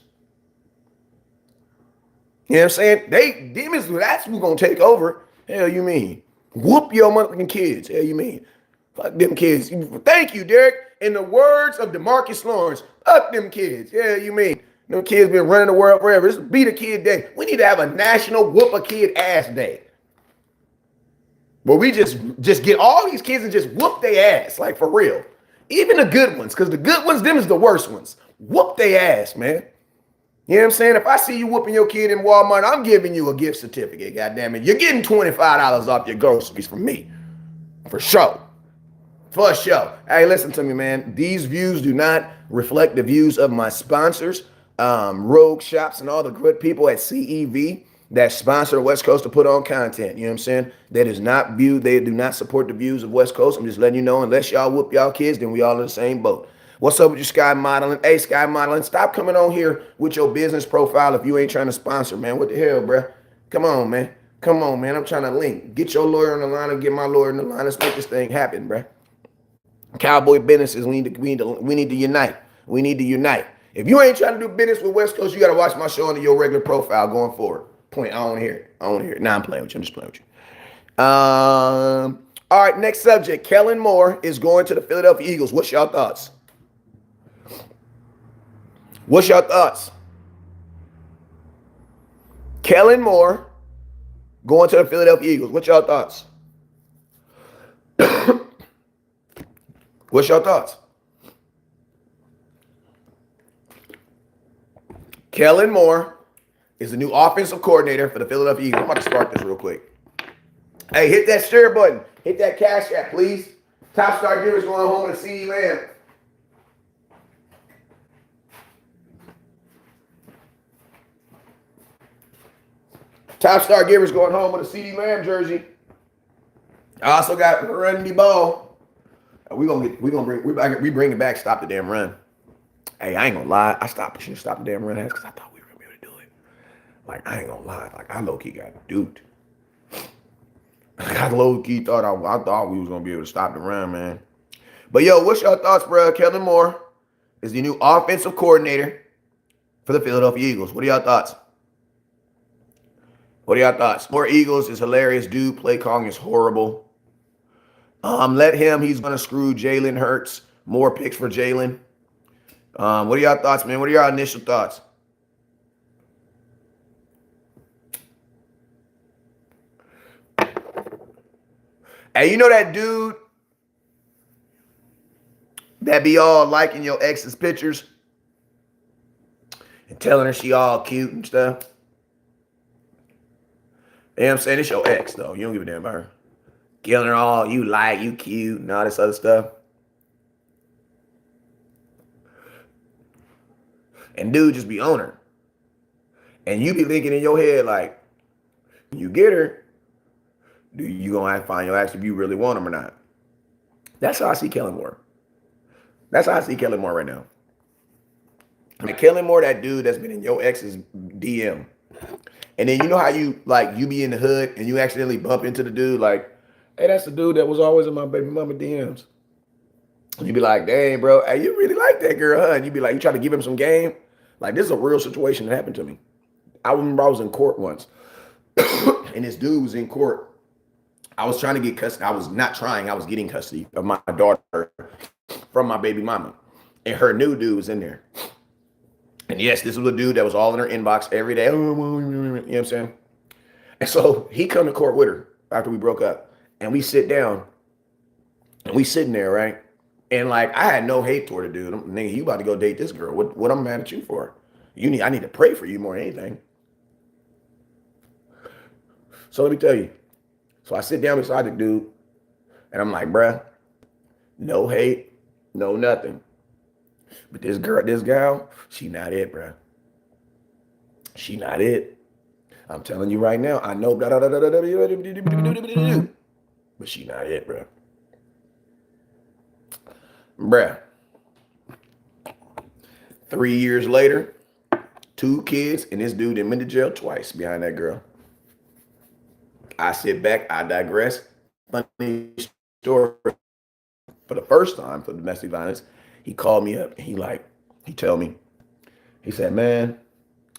You know what I'm saying? Demons, that's who's gonna take over. Hell you mean? Whoop your motherfucking kids. Hell you mean? Fuck them kids. Thank you, Derek. In the words of DeMarcus Lawrence, fuck them kids. Yeah, you mean? Them kids been running the world forever. This beat a kid day. We need to have a national whoop a kid ass day. Where we just get all these kids and just whoop their ass, like for real. Even the good ones, because the good ones, them is the worst ones. Whoop their ass, man. You know what I'm saying? If I see you whooping your kid in Walmart, I'm giving you a gift certificate, goddamn it. You're getting $25 off your groceries from me. For sure. For sure. Hey, listen to me, man. These views do not reflect the views of my sponsors, Rogue Shops, and all the good people at CEV that sponsor West Coast to put on content. You know what I'm saying? They do not support the views of West Coast. I'm just letting you know, unless y'all whoop y'all kids, then we all in the same boat. What's up with your Sky Modeling? Hey, Sky Modeling, stop coming on here with your business profile if you ain't trying to sponsor, man. What the hell, bro? Come on, man. Come on, man. I'm trying to link. Get your lawyer on the line and get my lawyer on the line. Let's make this thing happen, bro. Cowboy businesses, we need to unite. We need to unite. If you ain't trying to do business with West Coast, you got to watch my show under your regular profile going forward. Point. I don't want to hear it. I don't want to hear it. Nah, I'm playing with you. I'm just playing with you. All right, next subject. Kellen Moore is going to the Philadelphia Eagles. What's y'all thoughts? What's your thoughts? Kellen Moore going to the Philadelphia Eagles. What's your thoughts? What's your thoughts? Kellen Moore is the new offensive coordinator for the Philadelphia Eagles. I'm about to start this real quick. Hey, hit that share button. Hit that cash app, please. Top star givers going home with a CeeDee Lamb. Top star givers going home with a CeeDee Lamb jersey. I also got Run the Ball. We bring it back. Stop the damn run. Hey, I ain't gonna lie. I should stop the damn run because I thought we were gonna be able to do it. Like, I ain't gonna lie. Like, I low key got duped. I low key thought I thought we was gonna be able to stop the run, man. But yo, what's your thoughts, bro? Kellen Moore is the new offensive coordinator for the Philadelphia Eagles. What are y'all thoughts? What are y'all thoughts? More Eagles is hilarious, dude. Play calling is horrible. Let him. He's gonna screw Jalen Hurts. More picks for Jalen. What are y'all thoughts, man? What are your initial thoughts? Hey, you know that dude that be all liking your ex's pictures and telling her she all cute and stuff? You know what I'm saying? It's your ex, though. You don't give a damn about her. Killing her all, you like, you cute, and all this other stuff. And dude just be on her. And you be thinking in your head, like, when you get her, do you gonna have to find your ex if you really want him or not? That's how I see Kellen Moore. That's how I see Kellen Moore right now. I mean, Kellen Moore, that dude that's been in your ex's DM. And then you know how you be in the hood and you accidentally bump into the dude like, hey, that's the dude that was always in my baby mama DMs. And you be like, dang, bro, hey, you really like that girl, huh? And you be like, you try to give him some game. Like, this is a real situation that happened to me. I remember I was in court once. And this dude was in court. I was trying to get custody. I was not trying. I was getting custody of my daughter from my baby mama. And her new dude was in there. And yes, this was a dude that was all in her inbox every day. You know what I'm saying? And so he come to court with her after we broke up. And we sit down. And we sitting there, right? And like, I had no hate toward the dude. Nigga, you about to go date this girl. What I'm mad at you for? I need to pray for you more than anything. So let me tell you. So I sit down beside the dude. And I'm like, bruh, no hate, no nothing. But this gal, she not it, bro. She not it. I'm telling you right now. I know, but she not it, bro. Bruh. 3 years later, 2 kids, and this dude been to jail twice behind that girl. I sit back. I digress. Funny story. For the first time for domestic violence, he called me up and he told me, he said, man,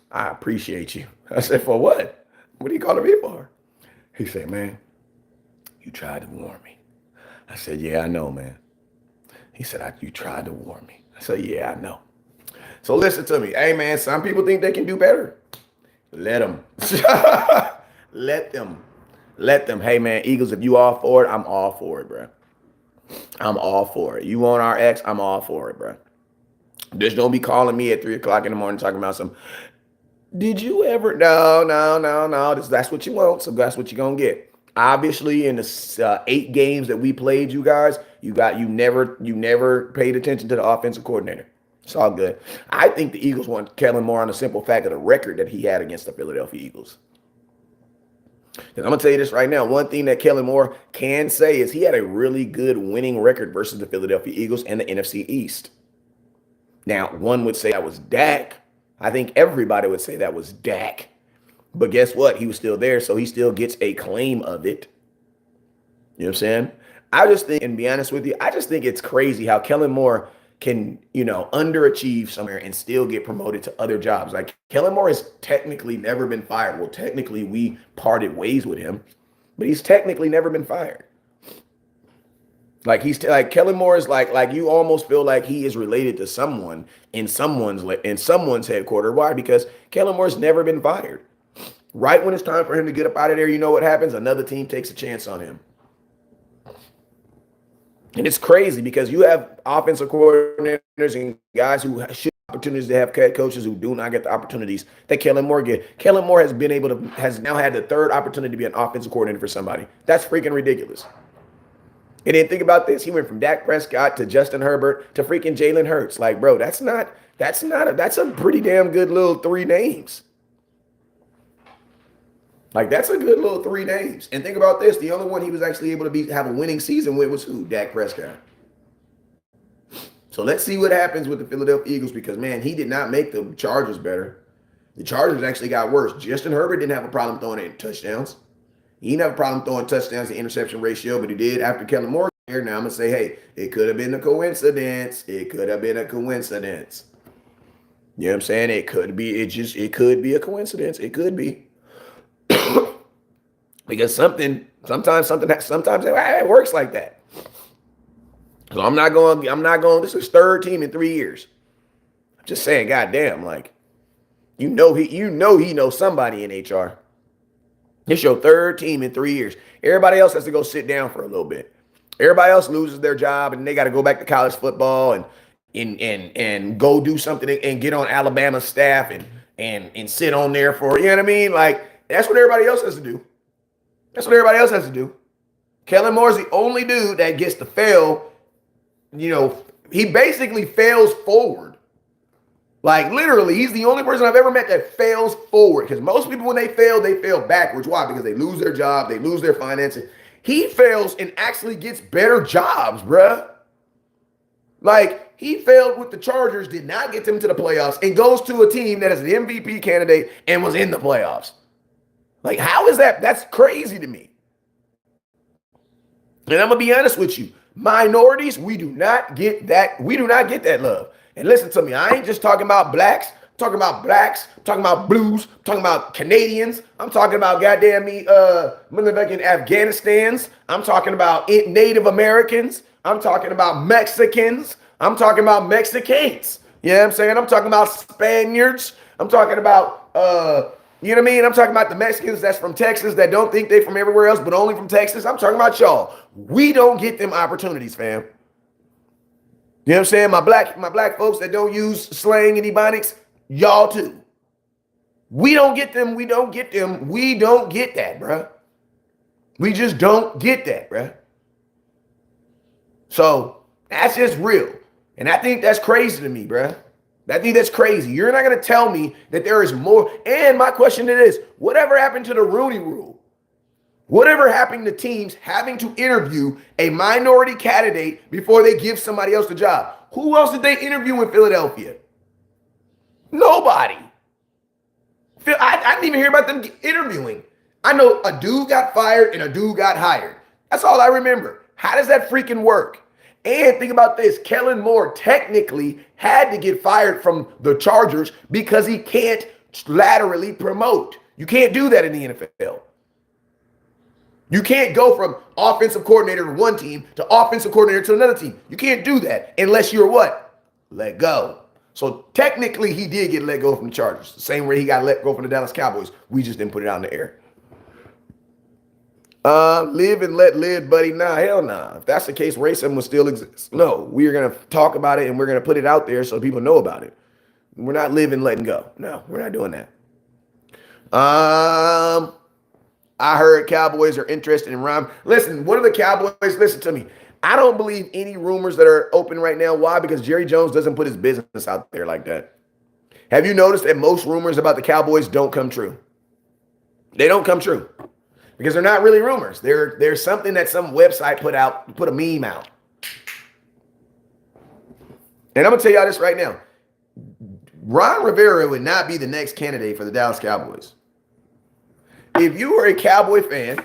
I appreciate you. I said, for what? What are you calling me for? He said, man, you tried to warn me. I said, yeah, I know, man. He said, you tried to warn me. I said, yeah, I know. So listen to me. Hey, man, some people think they can do better. Let them. Let them. Let them. Hey, man, Eagles, if you all for it, I'm all for it, bro. I'm all for it. You want our ex? I'm all for it, bro. Just don't be calling me at 3 o'clock in the morning talking about some, did you ever? No. That's what you want, so that's what you're going to get. Obviously, in the 8 games that we played, you guys, you never paid attention to the offensive coordinator. It's all good. I think the Eagles want Kellen Moore on the simple fact of the record that he had against the Philadelphia Eagles. And I'm going to tell you this right now. One thing that Kellen Moore can say is he had a really good winning record versus the Philadelphia Eagles and the NFC East. Now, one would say that was Dak. I think everybody would say that was Dak. But guess what? He was still there, so he still gets a claim of it. You know what I'm saying? I just think, and be honest with you, I just think it's crazy how Kellen Moore can, underachieve somewhere and still get promoted to other jobs. Like, Kellen Moore has technically never been fired. Well, technically, we parted ways with him, but he's technically never been fired. Like, he's like Kellen Moore is like you almost feel like he is related to someone in someone's headquarters. Why? Because Kellen Moore's never been fired. Right when it's time for him to get up out of there, you know what happens? Another team takes a chance on him. And it's crazy because you have offensive coordinators and guys who should have opportunities to have head coaches who do not get the opportunities that Kellen Moore get. Kellen Moore has now had the third opportunity to be an offensive coordinator for somebody. That's freaking ridiculous. And then think about this. He went from Dak Prescott to Justin Herbert to freaking Jalen Hurts. Like, bro, that's a pretty damn good little three names. Like, that's a good little three names. And think about this. The only one he was actually able to have a winning season with was who? Dak Prescott. So let's see what happens with the Philadelphia Eagles because, man, he did not make the Chargers better. The Chargers actually got worse. Justin Herbert didn't have a problem throwing in touchdowns. He didn't have a problem throwing touchdowns to interception ratio, but he did after Kellen Moore here. Now I'm going to say, hey, it could have been a coincidence. It could have been a coincidence. You know what I'm saying? It could be a coincidence. It could be. Because sometimes it works like that. So I'm not going, this is third team in 3 years. I'm just saying, goddamn, like, he knows somebody in HR. It's your third team in 3 years. Everybody else has to go sit down for a little bit. Everybody else loses their job and they got to go back to college football and go do something and get on Alabama's staff and sit on there for, you know what I mean? Like, that's what everybody else has to do. That's what everybody else has to do. Kellen Moore's the only dude that gets to fail. You know, he basically fails forward. Like, literally, he's the only person I've ever met that fails forward. Because most people, when they fail backwards. Why? Because they lose their job, they lose their finances. He fails and actually gets better jobs, bruh. Like, he failed with the Chargers, did not get them to the playoffs, and goes to a team that is an MVP candidate and was in the playoffs. Like, how is that? That's crazy to me. And I'm going to be honest with you. Minorities, we do not get that. We do not get that love. And listen to me, I ain't just talking about blacks. I'm talking about blacks. I'm talking about blues. I'm talking about Canadians. I'm talking about goddamn me, motherfucking Afghanistans. I'm talking about Native Americans. I'm talking about Mexicans. I'm talking about Mexicans. You know what I'm saying? I'm talking about Spaniards. I'm talking about, you know what I mean? I'm talking about the Mexicans that's from Texas that don't think they from everywhere else, but only from Texas. I'm talking about y'all. We don't get them opportunities, fam. You know what I'm saying? My black folks that don't use slang and ebonics, y'all too. We don't get them. We don't get them. We don't get that, bruh. We just don't get that, bruh. So that's just real. And I think that's crazy to me, bruh. I think that's crazy. You're not going to tell me that there is more. And my question is, whatever happened to the Rooney Rule? Whatever happened to teams having to interview a minority candidate before they give somebody else the job? Who else did they interview in Philadelphia? Nobody. I didn't even hear about them interviewing. I know a dude got fired and a dude got hired. That's all I remember. How does that freaking work? And think about this. Kellen Moore technically had to get fired from the Chargers because he can't laterally promote. You can't do that in the NFL. You can't go from offensive coordinator to one team to offensive coordinator to another team. You can't do that unless you're what? Let go. So technically he did get let go from the Chargers. The same way he got let go from the Dallas Cowboys. We just didn't put it out in the air. Live and let live, buddy. Nah, hell nah. If that's the case, racism will still exist. No, we're going to talk about it and we're going to put it out there so people know about it. We're not living, letting go. No, we're not doing that. I heard Cowboys are interested in Ron. Listen, what are the Cowboys? Listen to me. I don't believe any rumors that are open right now. Why? Because Jerry Jones doesn't put his business out there like that. Have you noticed that most rumors about the Cowboys don't come true? They don't come true because they're not really rumors. They're something that some website put a meme out. And I'm going to tell y'all this right now. Ron Rivera would not be the next candidate for the Dallas Cowboys. If you are a Cowboy fan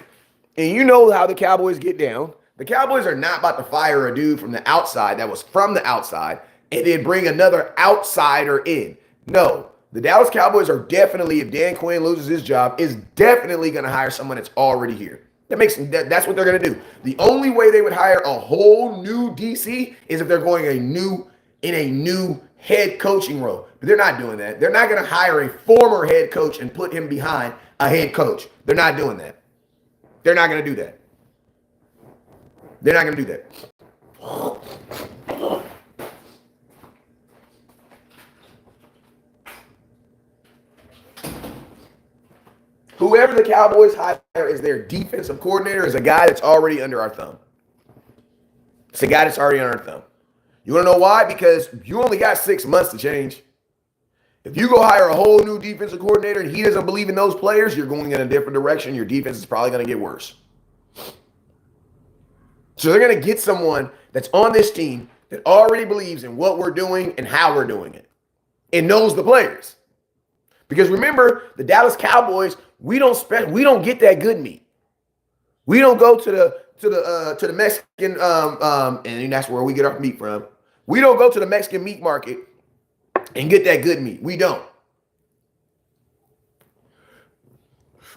and you know how the Cowboys get down, the Cowboys are not about to fire a dude from the outside that was from the outside and then bring another outsider in. No, the Dallas Cowboys are definitely, if Dan Quinn loses his job, is definitely going to hire someone that's already here. That's what they're going to do. The only way they would hire a whole new DC is if they're going in a new head coaching role. But they're not doing that. They're not going to hire a former head coach and put him behind a head coach. They're not doing that. They're not going to do that. They're not going to do that. Whoever the Cowboys hire as their defensive coordinator is a guy that's already under our thumb. It's a guy that's already under our thumb. You want to know why? Because you only got 6 months to change. If you go hire a whole new defensive coordinator and he doesn't believe in those players, you're going in a different direction. Your defense is probably going to get worse. So they're going to get someone that's on this team that already believes in what we're doing and how we're doing it and knows the players. Because remember, the Dallas Cowboys, we don't get that good meat. We don't go to the Mexican and that's where we get our meat from. We don't go to the Mexican meat market and get that good meat. We don't.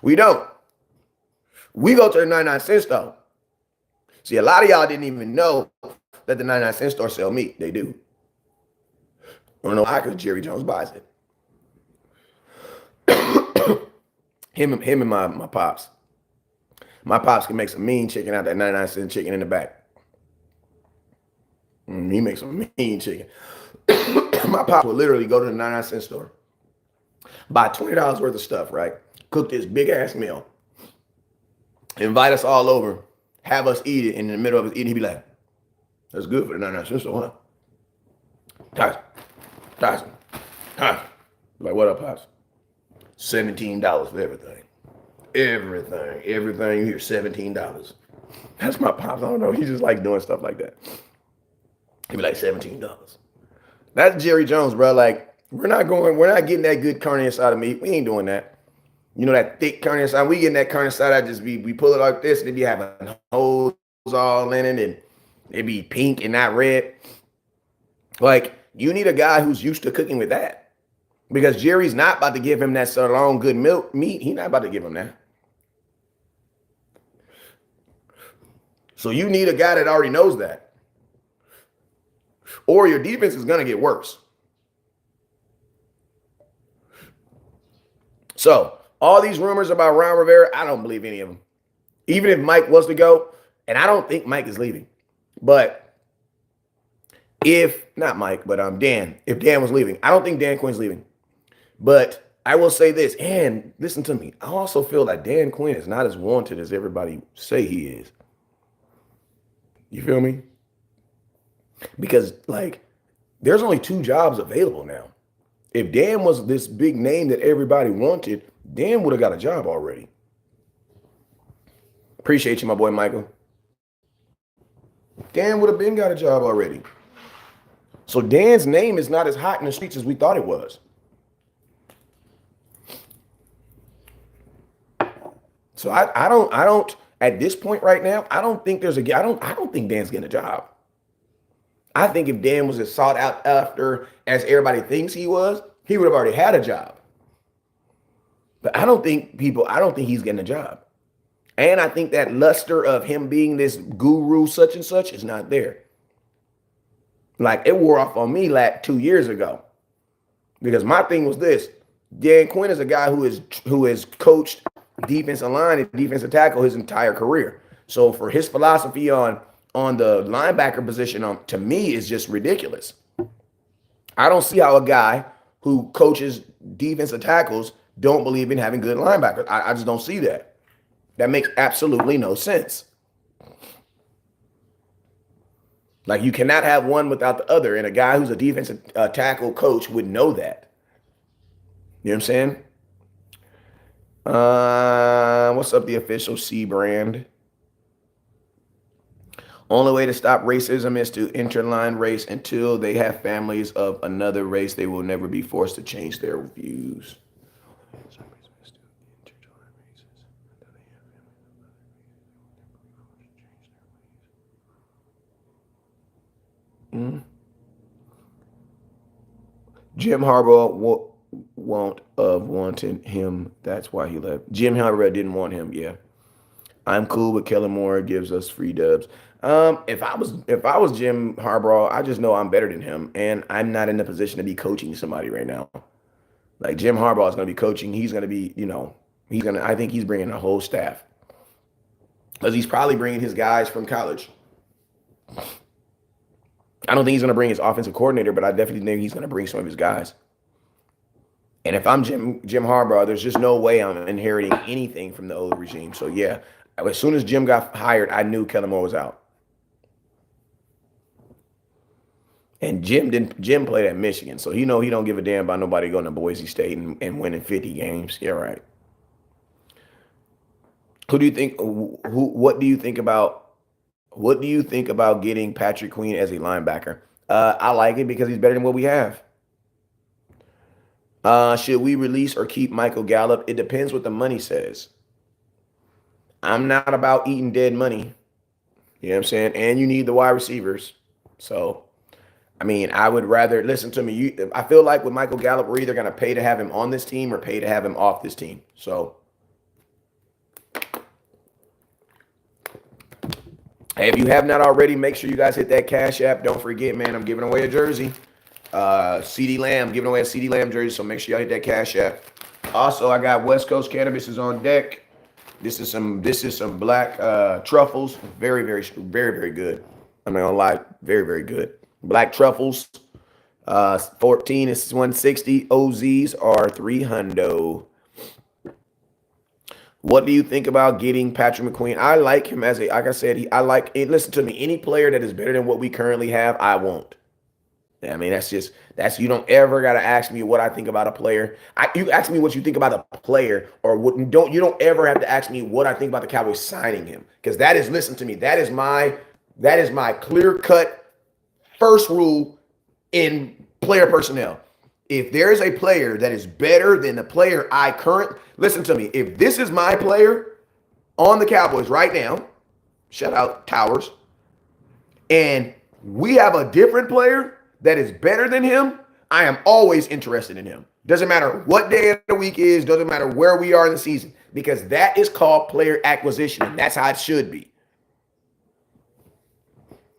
We don't. We go to the 99-cent store. See, a lot of y'all didn't even know that the 99-cent store sell meat. They do. I don't know why, because Jerry Jones buys it. him and my pops. My pops can make some mean chicken out that 99-cent chicken in the back. He makes some mean chicken. My pops will literally go to the 99-cent store, buy $20 worth of stuff, right? Cook this big ass meal, invite us all over, have us eat it, and in the middle of us eating, he'd be like, "That's good for the 99-cent store, huh?" Tyson. Like, what up, pops? $17 for everything. Everything. You hear $17. That's my pops. I don't know. He just like doing stuff like that. He'd be like, $17. That's Jerry Jones, bro. Like, we're not getting that good carne asada meat. We ain't doing that. You know, that thick carne asada. We getting that carne asada, we pull it like this, and it be having holes all in it, and it be pink and not red. Like, you need a guy who's used to cooking with that. Because Jerry's not about to give him that long, good meat. He's not about to give him that. So you need a guy that already knows that. Or your defense is going to get worse. So all these rumors about Ron Rivera, I don't believe any of them. Even if Mike was to go, and I don't think Mike is leaving. But if Dan was leaving, I don't think Dan Quinn's leaving. But I will say this, and listen to me. I also feel that Dan Quinn is not as wanted as everybody say he is. You feel me? Because, like, there's only 2 jobs available now. If Dan was this big name that everybody wanted, Dan would have got a job already. Appreciate you, my boy Michael. Dan would have been got a job already. So Dan's name is not as hot in the streets as we thought it was. So I don't at this point right now, I don't think Dan's getting a job. I think if Dan was as sought out after as everybody thinks he was, he would have already had a job. But I don't think he's getting a job. And I think that luster of him being this guru such and such is not there. Like, it wore off on me like 2 years ago. Because my thing was this. Dan Quinn is a guy who has coached defensive line and defensive tackle his entire career. So for his philosophy on the linebacker position, to me, is just ridiculous. I don't see how a guy who coaches defensive tackles don't believe in having good linebackers. I just don't see that. That makes absolutely no sense. Like, you cannot have one without the other, and a guy who's a defensive tackle coach would know that. You know what I'm saying? What's up, the official C brand? Only way to stop racism is to interline race. Until they have families of another race, they will never be forced to change their views. Jim Harbaugh won't have wanted him. That's why he left. Jim Harbaugh didn't want him. Yeah, I'm cool with Kellen Moore. Gives us free dubs. If I was Jim Harbaugh, I just know I'm better than him, and I'm not in the position to be coaching somebody right now. Like, Jim Harbaugh is going to be coaching. He's going to be, I think he's bringing a whole staff, because he's probably bringing his guys from college. I don't think he's going to bring his offensive coordinator, but I definitely think he's going to bring some of his guys. And if I'm Jim Harbaugh, there's just no way I'm inheriting anything from the old regime. So yeah, as soon as Jim got hired, I knew Kellen Moore was out. And Jim played at Michigan, so he don't give a damn about nobody going to Boise State and winning 50 games. Yeah, right. Who do you think? What do you think about getting Patrick Queen as a linebacker? I like it because he's better than what we have. Should we release or keep Michael Gallup? It depends what the money says. I'm not about eating dead money. You know what I'm saying? And you need the wide receivers. So, I mean, I would rather listen to me. I feel like with Michael Gallup, we're either going to pay to have him on this team or pay to have him off this team. So, hey, if you have not already, make sure you guys hit that Cash App. Don't forget, man, I'm giving away a jersey. CD Lamb, giving away a CD Lamb jersey, so make sure y'all hit that Cash App. Also, I got West Coast Cannabis is on deck. This is some black truffles. Very, very, very, very good. I'm not gonna lie, very, very good. Black truffles. 14 is 160. OZs are 300. What do you think about getting Patrick McQueen? I like him as like I said, listen to me. Any player that is better than what we currently have, I won't. I mean, that's you don't ever gotta ask me what I think about a player. You ask me what you think about a player, or what you don't ever have to ask me what I think about the Cowboys signing him. Because listen to me, that is my clear-cut first rule in player personnel. If there is a player that is better than the player listen to me, if this is my player on the Cowboys right now, shout out Towers, and we have a different player that is better than him, I am always interested in him. Doesn't matter what day of the week is, doesn't matter where we are in the season, because that is called player acquisition, and that's how it should be.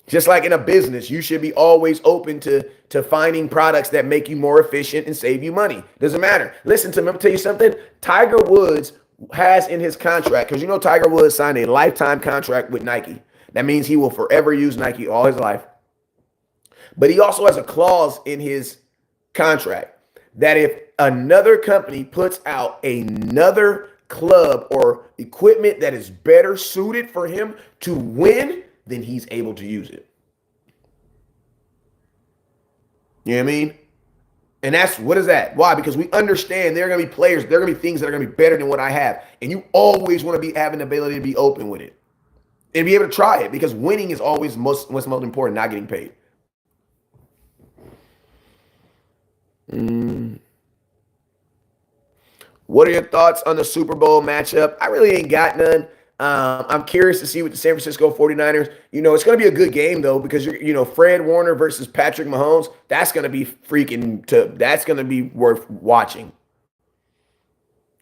Just like in a business, you should be always open to finding products that make you more efficient and save you money. Doesn't matter. Listen to me, I'm gonna tell you something. Tiger Woods has in his contract, because Tiger Woods signed a lifetime contract with Nike. That means he will forever use Nike all his life. But he also has a clause in his contract that if another company puts out another club or equipment that is better suited for him to win, then he's able to use it. You know what I mean? And what is that? Why? Because we understand there are going to be players, there are going to be things that are going to be better than what I have. And you always want to having the ability to be open with it and be able to try it, because winning is always what's most important, not getting paid. What are your thoughts on the Super Bowl matchup? I really ain't got none. I'm curious to see what the San Francisco 49ers, it's going to be a good game, though, because, Fred Warner versus Patrick Mahomes, that's going to be that's going to be worth watching.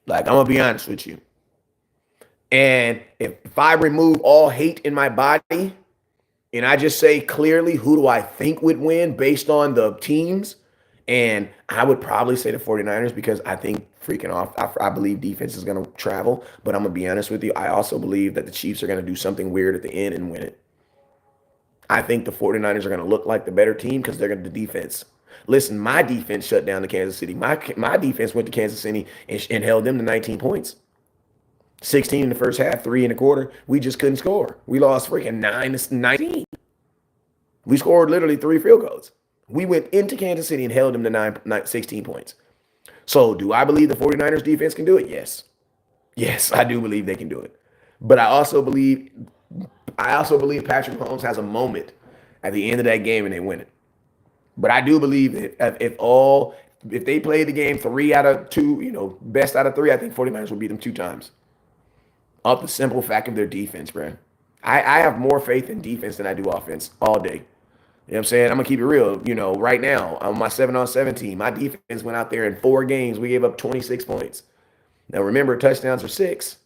Like, I'm going to be honest with you. And if I remove all hate in my body and I just say clearly who do I think would win based on the teams, and I would probably say the 49ers, because I think I believe defense is going to travel. But I'm going to be honest with you. I also believe that the Chiefs are going to do something weird at the end and win it. I think the 49ers are going to look like the better team because they're going to defense. Listen, my defense shut down the Kansas City. My defense went to Kansas City and held them to 19 points. 16 in the first half, 3 in the quarter. We just couldn't score. We lost freaking 9-19. We scored literally 3 field goals. We went into Kansas City and held them to 16 points. So do I believe the 49ers defense can do it? Yes. Yes, I do believe they can do it. But I also believe Patrick Mahomes has a moment at the end of that game and they win it. But I do believe that if they play the game 3 out of 2, best out of 3, I think 49ers will beat them 2 times. Off the simple fact of their defense, bro. I have more faith in defense than I do offense all day. You know what I'm saying? I'm going to keep it real. Right now, on my 7-on-7 team, my defense went out there in 4 games. We gave up 26 points. Now, remember, touchdowns are 6,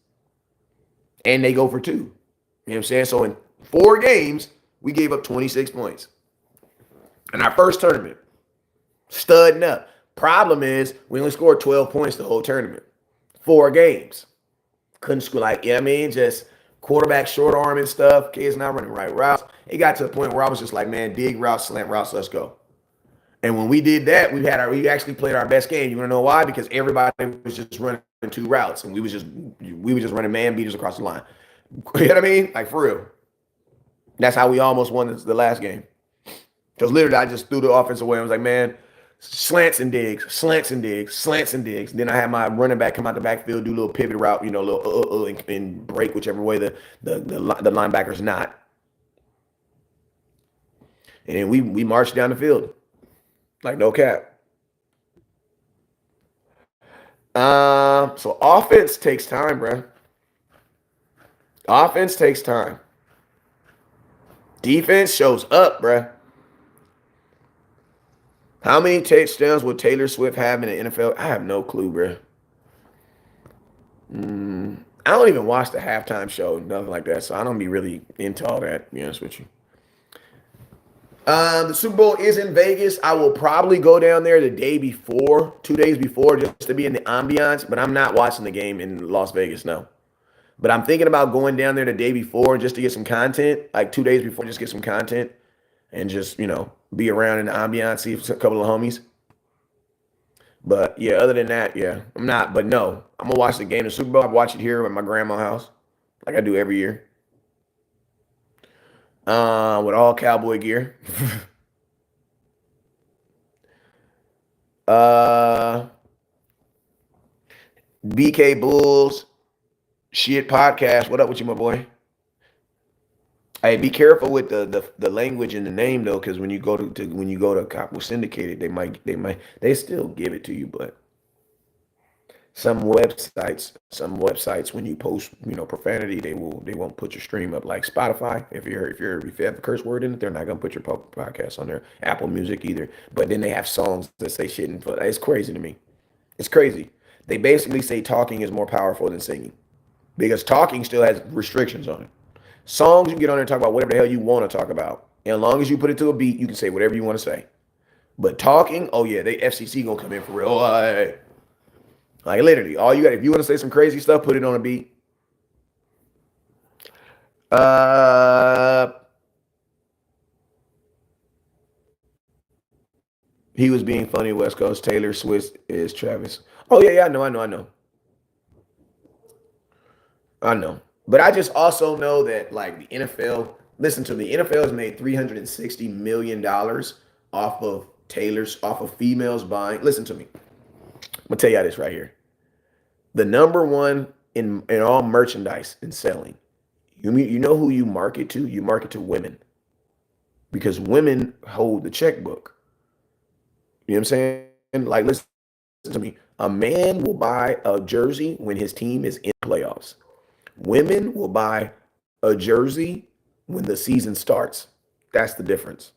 and they go for 2. You know what I'm saying? So, in 4 games, we gave up 26 points. In our first tournament, studding up. Problem is, we only scored 12 points the whole tournament. 4 games. Couldn't score, just quarterback short arm and stuff. Kids not running right routes. It got to the point where I was just like, man, dig routes, slant routes, let's go. And when we did that, we actually played our best game. You want to know why? Because everybody was just running two routes, and we were just running man beaters across the line. You know what I mean? Like for real. That's how we almost won the last game. Because literally, I just threw the offense away. I was like, man, slants and digs, slants and digs, slants and digs. Then I had my running back come out the backfield, do a little pivot route, a little and break whichever way the linebacker's not. And then we marched down the field. Like no cap. So offense takes time, bro. Offense takes time. Defense shows up, bro. How many touchdowns will Taylor Swift have in the NFL? I have no clue, bro. I don't even watch the halftime show, nothing like that. So I don't be really into all that, to be honest with you. The Super Bowl is in Vegas. I will probably go down there the day before, 2 days before, just to be in the ambiance. But I'm not watching the game in Las Vegas, no. But I'm thinking about going down there the day before just to get some content, like 2 days before, just get some content and just, be around in the ambiance, see a couple of homies. But yeah, other than that, yeah, I'm not. But no, I'm gonna watch the game, the Super Bowl. I watch it here at my grandma's house, like I do every year, with all cowboy gear. uh, BK Bulls shit podcast. What up with you, my boy? Hey, be careful with the language and the name though, because when you go to Cowboys syndicated, they still give it to you, but some websites when you post profanity, they won't put your stream up like Spotify. If you have a curse word in it, they're not gonna put your podcast on there. Apple Music either, but then they have songs that say shit, and it's crazy to me. It's crazy. They basically say talking is more powerful than singing because talking still has restrictions on it. Songs, you can get on there and talk about whatever the hell you want to talk about. And as long as you put it to a beat, you can say whatever you want to say. But talking, oh yeah, they FCC gonna come in for real. Oh, hey. Like literally, all you got, if you want to say some crazy stuff, put it on a beat. He was being funny, West Coast. Taylor Swift is Travis. Oh yeah, I know. But I just also know that like the NFL, listen to me, the NFL has made $360 million off of females buying. Listen to me. I'm gonna tell you this right here. The number one in all merchandise and selling. You know who you market to? You market to women. Because women hold the checkbook. You know what I'm saying? Like listen to me. A man will buy a jersey when his team is in playoffs. Women will buy a jersey when the season starts. That's the difference.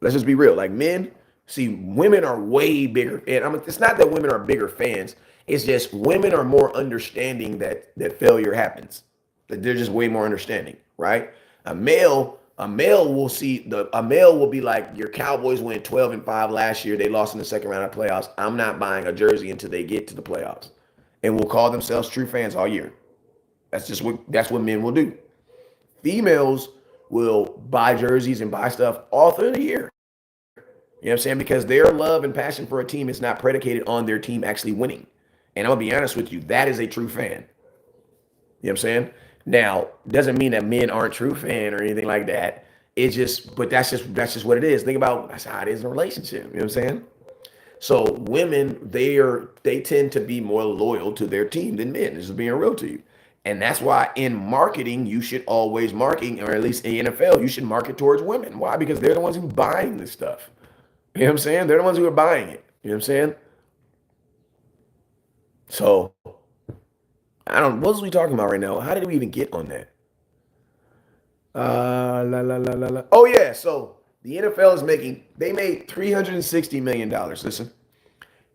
Let's just be real. Like men, see, women are way bigger. And it's not that women are bigger fans. It's just women are more understanding that failure happens. That they're just way more understanding, right? A male will be like, your Cowboys went 12-5 last year. They lost in the second round of playoffs. I'm not buying a jersey until they get to the playoffs. And will call themselves true fans all year. That's what men will do. Females will buy jerseys and buy stuff all through the year. You know what I'm saying? Because their love and passion for a team is not predicated on their team actually winning. And I'm gonna be honest with you, that is a true fan. You know what I'm saying? Now, doesn't mean that men aren't true fan or anything like that. But that's just what it is. Think about that's how it is in a relationship. You know what I'm saying? So women, they tend to be more loyal to their team than men. This is being real to you. And that's why in marketing, you should always market, or at least in the NFL, you should market towards women. Why? Because they're the ones who are buying this stuff. You know what I'm saying? They're the ones who are buying it. You know what I'm saying? So what was we talking about right now? How did we even get on that? La la la la la. Oh yeah. So the NFL they made $360 million. Listen,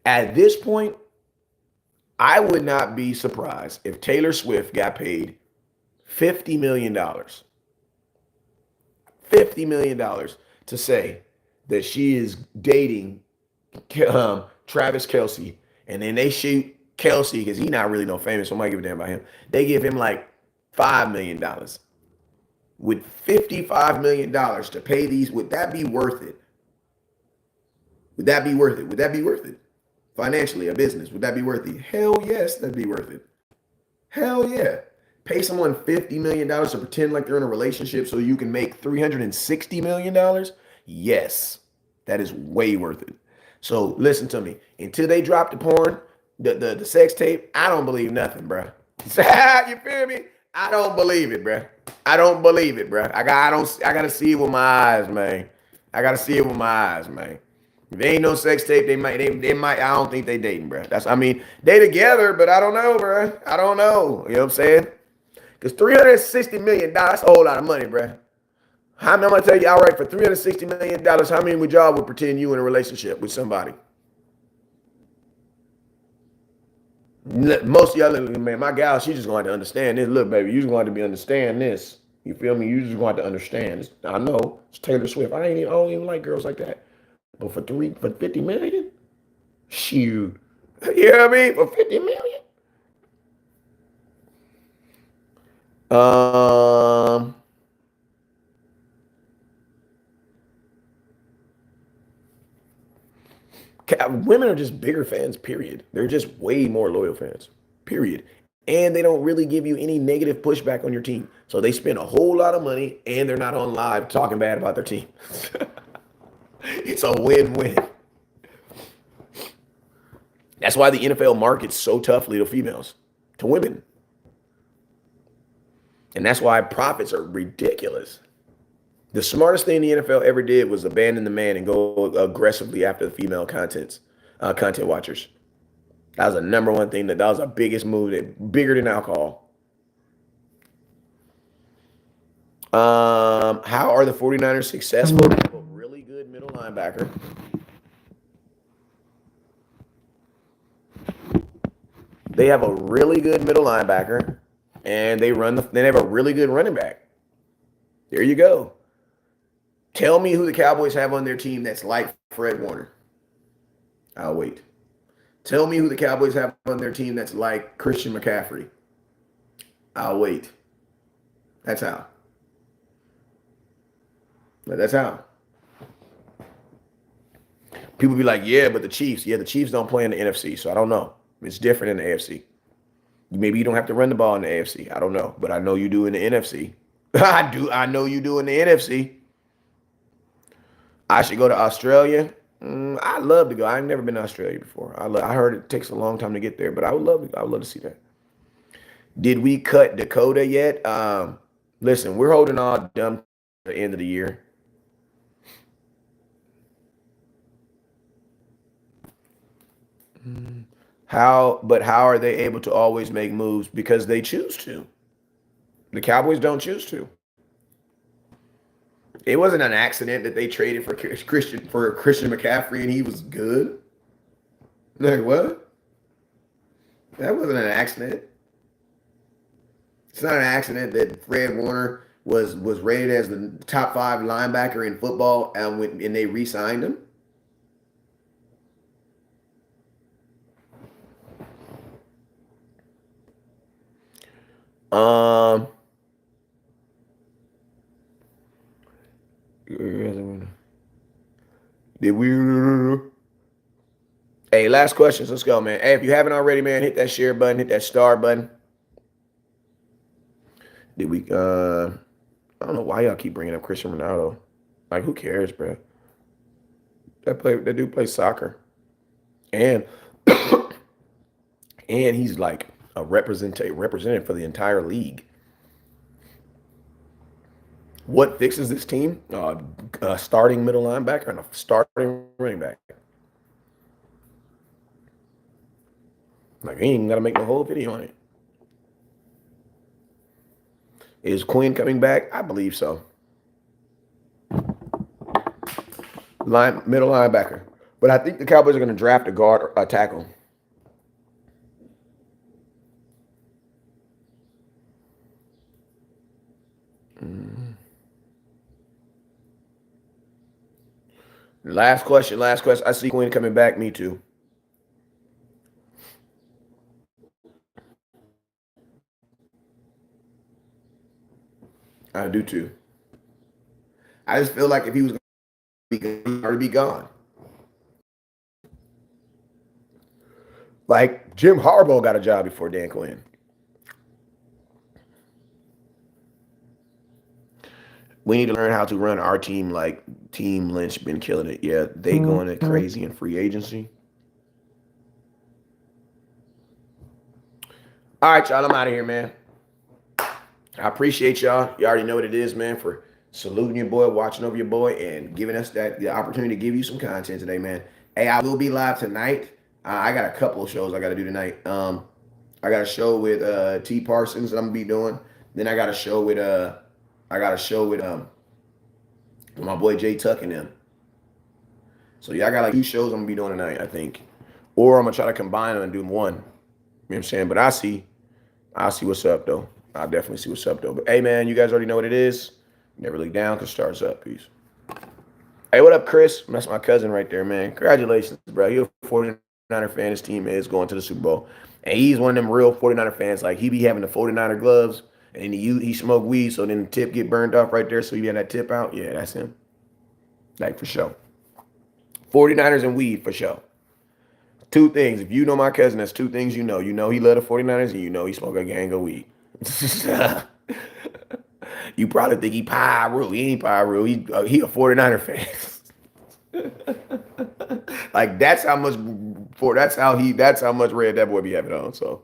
at this point, I would not be surprised if Taylor Swift got paid $50 million. $50 million to say that she is dating Travis Kelce, and then they shoot Kelce because he's not really no famous, so I might give a damn about him. They give him like $5 million. With $55 million to pay these, would that be worth it? Would that be worth it? Would that be worth it? Financially, a business, would that be worth it? Hell yes, that'd be worth it. Hell yeah. Pay someone $50 million to pretend like they're in a relationship so you can make $360 million? Yes, that is way worth it. So listen to me. Until they drop the porn, the sex tape, I don't believe nothing, bro. You feel me? I don't believe it, bro. I don't believe it, bro. I gotta see it with my eyes, man. I gotta see it with my eyes, man. If they ain't no sex tape, they might. I don't think they dating, bro. I mean, they together, but I don't know, bro. I don't know. You know what I'm saying? Because $360 million, that's a whole lot of money, bro. I'm gonna tell you outright, for $360 million, how many would y'all would pretend you in a relationship with somebody? Most of y'all, man, my gal, she just going to understand this. Look, baby, you just going to be understand this. You feel me? You just going to understand. I know it's Taylor Swift. I don't even like girls like that. But for 50 million, shoot, you know what I mean? For 50 million. Um, Women are just bigger fans. Period. They're just way more loyal fans. Period. And they don't really give you any negative pushback on your team. So they spend a whole lot of money and they're not on live talking bad about their team. It's a win-win. That's why the NFL markets so toughly to females, to women. And that's why profits are ridiculous. The smartest thing the NFL ever did was abandon the man and go aggressively after the female content watchers. That was the number one thing. That was the biggest move, bigger than alcohol. How are the 49ers successful? They have a really good middle linebacker. They have a really good middle linebacker, and they have a really good running back. There you go. Tell me who the Cowboys have on their team that's like Fred Warner. I'll wait. Tell me who the Cowboys have on their team that's like Christian McCaffrey. I'll wait. That's how. That's how. People be like, yeah, but the Chiefs. Yeah, the Chiefs don't play in the NFC, so I don't know. It's different in the AFC. Maybe you don't have to run the ball in the AFC. I don't know, but I know you do in the NFC. I do. I know you do in the NFC. I should go to Australia. I'd love to go. I've never been to Australia before. I heard it takes a long time to get there, but I would love to. I would love to see that. Did we cut Dakota yet? Listen, we're holding all dumb to the end of the year. How are they able to always make moves? Because they choose to. The Cowboys don't choose to. It wasn't an accident that they traded for Christian McCaffrey and he was good. Like what? That wasn't an accident. It's not an accident that Fred Warner was rated as the top five linebacker in football, and they re-signed him. Um, did we? Hey, last questions. Let's go, man. Hey, if you haven't already, man, hit that share button, hit that star button. Did we? I don't know why y'all keep bringing up Cristiano Ronaldo. Like, who cares, bro? That dude plays soccer, and and he's like a representative for the entire league. What fixes this team? A starting middle linebacker and a starting running back. Like, he ain't even got to make the whole video on it. Is Quinn coming back? I believe so. Middle linebacker. But I think the Cowboys are going to draft a guard or a tackle. Last question. Last question. I see Quinn coming back. Me too. I do too. I just feel like if he was going to be gone, he'd already be gone. Like Jim Harbaugh got a job before Dan Quinn. We need to learn how to run our team like Team Lynch been killing it. Yeah, they going crazy in free agency. All right, y'all. I'm out of here, man. I appreciate y'all. You already know what it is, man, for saluting your boy, watching over your boy, and giving us the opportunity to give you some content today, man. Hey, I will be live tonight. I got a couple of shows I got to do tonight. I got a show with T Parsons that I'm gonna be doing. Then I got a show with my boy Jay Tuck and them. So yeah, I got like 2 shows I'm gonna be doing tonight, I think. Or I'm gonna try to combine them and do one. You know what I'm saying? But I'll see what's up though. I'll definitely see what's up though. But hey man, you guys already know what it is. Never look down because stars up. Peace. Hey, what up, Chris? That's my cousin right there, man. Congratulations, bro. You're a 49er fan. His team is going to the Super Bowl. And he's one of them real 49er fans. Like, he be having the 49er gloves, and then he smoke weed, so then the tip get burned off right there, so he had that tip out. Yeah, that's him. Like, for sure. 49ers and weed, for sure. 2 things. If you know my cousin, that's 2 things you know. You know he love the 49ers, and you know he smoke a gang of weed. You probably think he Pyru. He ain't Pyru. He a 49er fan. Like that's how much red that boy be having on. So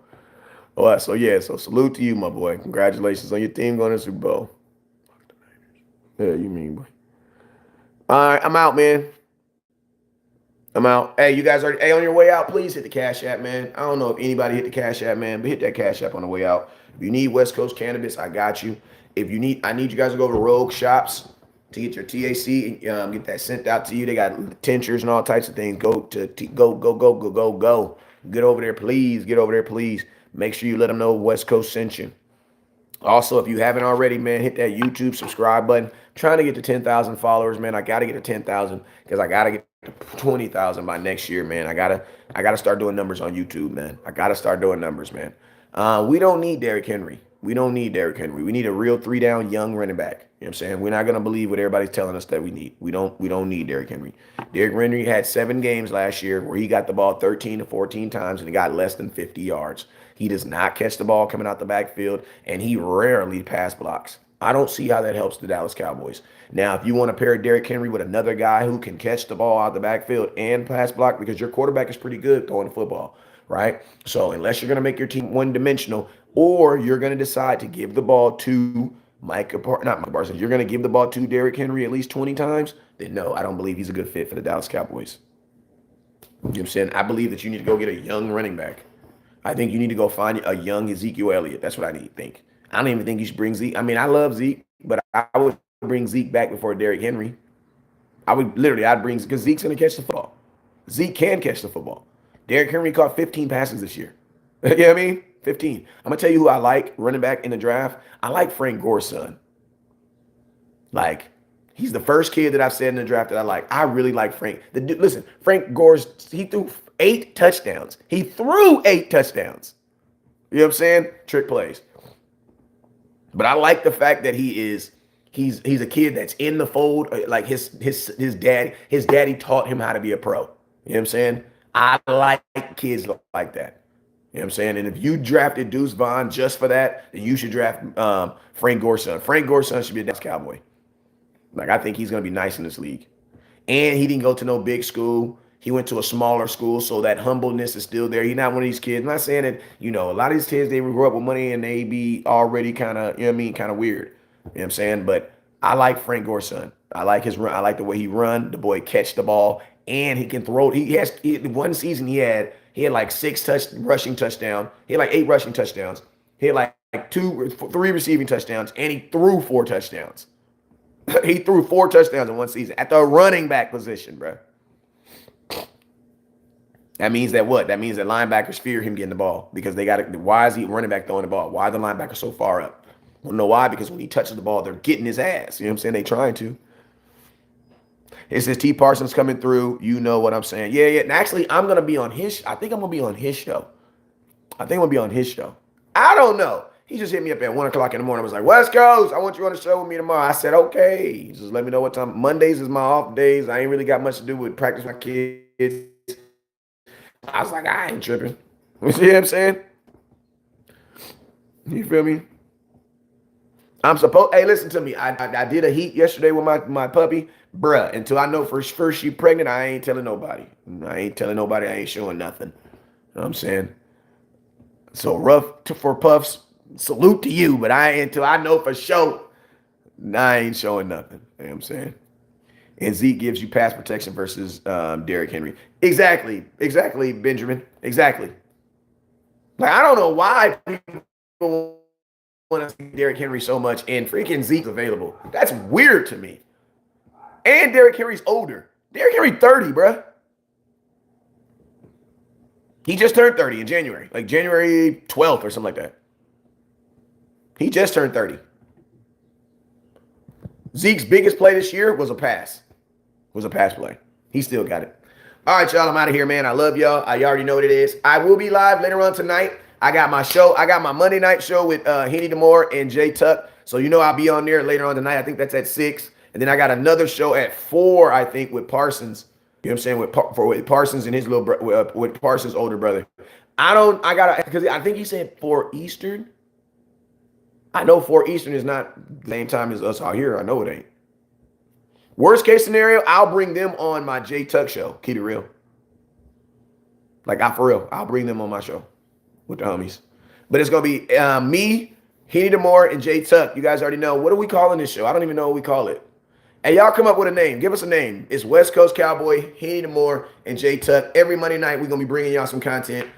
yeah, so salute to you, my boy. Congratulations on your team going to the Super Bowl. Yeah, you mean boy. All right, I'm out, man. I'm out. Hey, you guys are on your way out, please hit the Cash App, man. I don't know if anybody hit the Cash App, man, but hit that Cash App on the way out. If you need West Coast cannabis, I got you. I need you guys to go to Rogue Shops to get your THC and get that sent out to you. They got tinctures and all types of things. Go. Get over there, please. Get over there, please. Make sure you let them know West Coast sent you. Also, if you haven't already, man, hit that YouTube subscribe button. I'm trying to get to 10,000 followers, man. I got to get to 10,000 because I got to get to 20,000 by next year, man. I gotta start doing numbers on YouTube, man. I got to start doing numbers, man. We don't need Derrick Henry. We don't need Derrick Henry. We need a real 3-down young running back. You know what I'm saying? We're not going to believe what everybody's telling us that we need. We don't need Derrick Henry. Derrick Henry had 7 games last year where he got the ball 13 to 14 times and he got less than 50 yards. He does not catch the ball coming out the backfield, and he rarely pass blocks. I don't see how that helps the Dallas Cowboys. Now, if you want to pair Derrick Henry with another guy who can catch the ball out the backfield and pass block, because your quarterback is pretty good throwing the football, right? So unless you're going to make your team one-dimensional, or you're going to decide to give the ball to not Micah Parsons, you're going to give the ball to Derrick Henry at least 20 times, then no, I don't believe he's a good fit for the Dallas Cowboys. You know what I'm saying? I believe that you need to go get a young running back. I think you need to go find a young Ezekiel Elliott. That's what I think. I don't even think you should bring Zeke. I mean, I love Zeke, but I would bring Zeke back before Derrick Henry. I'd bring, because Zeke's going to catch the football. Zeke can catch the football. Derrick Henry caught 15 passes this year. You know what I mean? 15. I'm going to tell you who I like running back in the draft. I like Frank Gore's son. Like, he's the first kid that I've said in the draft that I like. I really like Frank. Listen, Frank Gore's, he threw 8 touchdowns. He threw 8 touchdowns. You know what I'm saying? Trick plays. But I like the fact that he's a kid that's in the fold. Like his daddy taught him how to be a pro. You know what I'm saying? I like kids like that. You know what I'm saying? And if you drafted Deuce Vaughn just for that, then you should draft Frank Gore's son. Frank Gore's son should be a Dallas Cowboy. Like, I think he's going to be nice in this league. And he didn't go to no big school. He went to a smaller school, so that humbleness is still there. He's not one of these kids. I'm not saying that, a lot of these kids, they grow up with money and they be already kind of, kind of weird. You know what I'm saying? But I like Frank Gore's son. I like his run. I like the way he run. The boy catch the ball, and he can throw. One season he had like 6 rushing touchdowns. He had like 8 rushing touchdowns. He had like 3 receiving touchdowns, and he threw 4 touchdowns. He threw 4 touchdowns in one season at the running back position, bro. That means that what? That means that linebackers fear him getting the ball because they got it. Why is he running back throwing the ball? Why are the linebackers so far up? Well, know why? Because when he touches the ball, they're getting his ass. You know what I'm saying? They trying to. It says T Parsons coming through. You know what I'm saying? Yeah. And actually, I'm gonna be on his. I think I'm gonna be on his show. I don't know. He just hit me up at 1:00 in the morning. I was like, West Coast, I want you on the show with me tomorrow. I said, okay. Just let me know what time. Mondays is my off days. I ain't really got much to do with practice my kids. I was like, I ain't tripping. You see what I'm saying? You feel me? I'm supposed. Hey, listen to me. I did a heat yesterday with my puppy, bruh. Until I know for first she pregnant, I ain't telling nobody. I ain't telling nobody. I ain't showing nothing. You know what I'm saying? So for Puffs. Salute to you, but I ain't until I know for sure. Nah, I ain't showing nothing. You know what I'm saying? And Zeke gives you pass protection versus Derrick Henry. Exactly, Benjamin. Exactly. Like I don't know why people want to see Derrick Henry so much and freaking Zeke's available. That's weird to me. And Derrick Henry's older. Derrick Henry 30, bruh. He just turned 30 in January, like January 12th or something like that. He just turned 30. Zeke's biggest play this year was a pass. Was a pass play. He still got it. All right, y'all. I'm out of here, man. I love y'all. I already know what it is. I will be live later on tonight. I got my show. I got my Monday night show with Henny DeMore and Jay Tuck. So you know I'll be on there later on tonight. I think that's at 6. And then I got another show at 4, I think, with Parsons. You know what I'm saying? With Parsons and his little with Parsons' older brother. Because I think he said 4 Eastern. I know 4 Eastern is not the same time as us out here. I know it ain't. Worst case scenario, I'll bring them on my Jay Tuck show. Keep it real. Like, for real. I'll bring them on my show with the homies. But it's going to be me, Henny DeMore, and Jay Tuck. You guys already know. What are we calling this show? I don't even know what we call it. Hey, y'all come up with a name. Give us a name. It's West Coast Cowboy, Henny DeMore, and Jay Tuck. Every Monday night, we're going to be bringing y'all some content.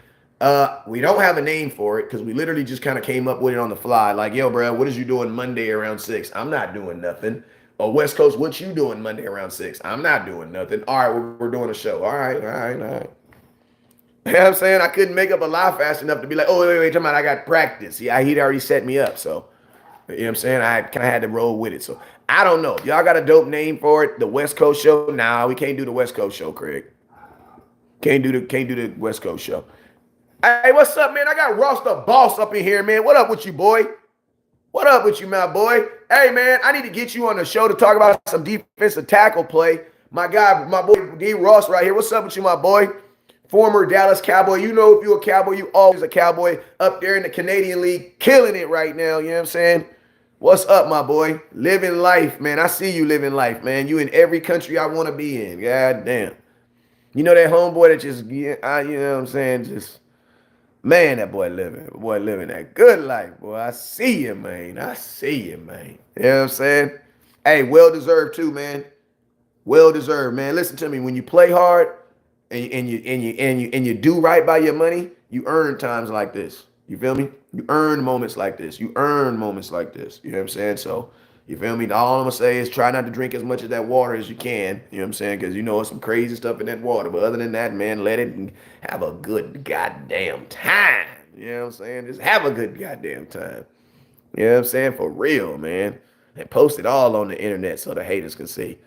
We don't have a name for it because we literally just kind of came up with it on the fly. Like, yo, bro, what is you doing Monday around 6? I'm not doing nothing. Or West Coast, what you doing Monday around 6? I'm not doing nothing. All right, we're doing a show. All right. You know what I'm saying? I couldn't make up a lie fast enough to be like, oh, wait, come on, I got practice. Yeah, he'd already set me up. So, you know what I'm saying? I kind of had to roll with it. So, I don't know. Y'all got a dope name for it? The West Coast show? Nah, we can't do the West Coast show, Craig. Can't do the West Coast show. Hey, what's up, man? I got Ross the Boss up in here, man. What up with you, boy? What up with you, my boy? Hey, man, I need to get you on the show to talk about some defensive tackle play. My guy, my boy D. Ross right here. What's up with you, my boy? Former Dallas Cowboy. You know if you're a Cowboy, you always a Cowboy up there in the Canadian League, killing it right now. You know what I'm saying? What's up, my boy? Living life, man. I see you living life, man. You in every country I want to be in. God damn. You know that homeboy that just, you know what I'm saying? Just, man, that boy living that good life, boy. I see you, man. I see you, man. You know what I'm saying? Hey, well deserved too, man. Well deserved, man. Listen to me. When you play hard and you do right by your money, you earn times like this. You feel me? You earn moments like this. You earn moments like this. You know what I'm saying? So, you feel me? All I'm gonna say is try not to drink as much of that water as you can. You know what I'm saying? Because you know there's some crazy stuff in that water. But other than that, man, let it and have a good goddamn time. You know what I'm saying? Just have a good goddamn time. You know what I'm saying? For real, man. And post it all on the internet so the haters can see.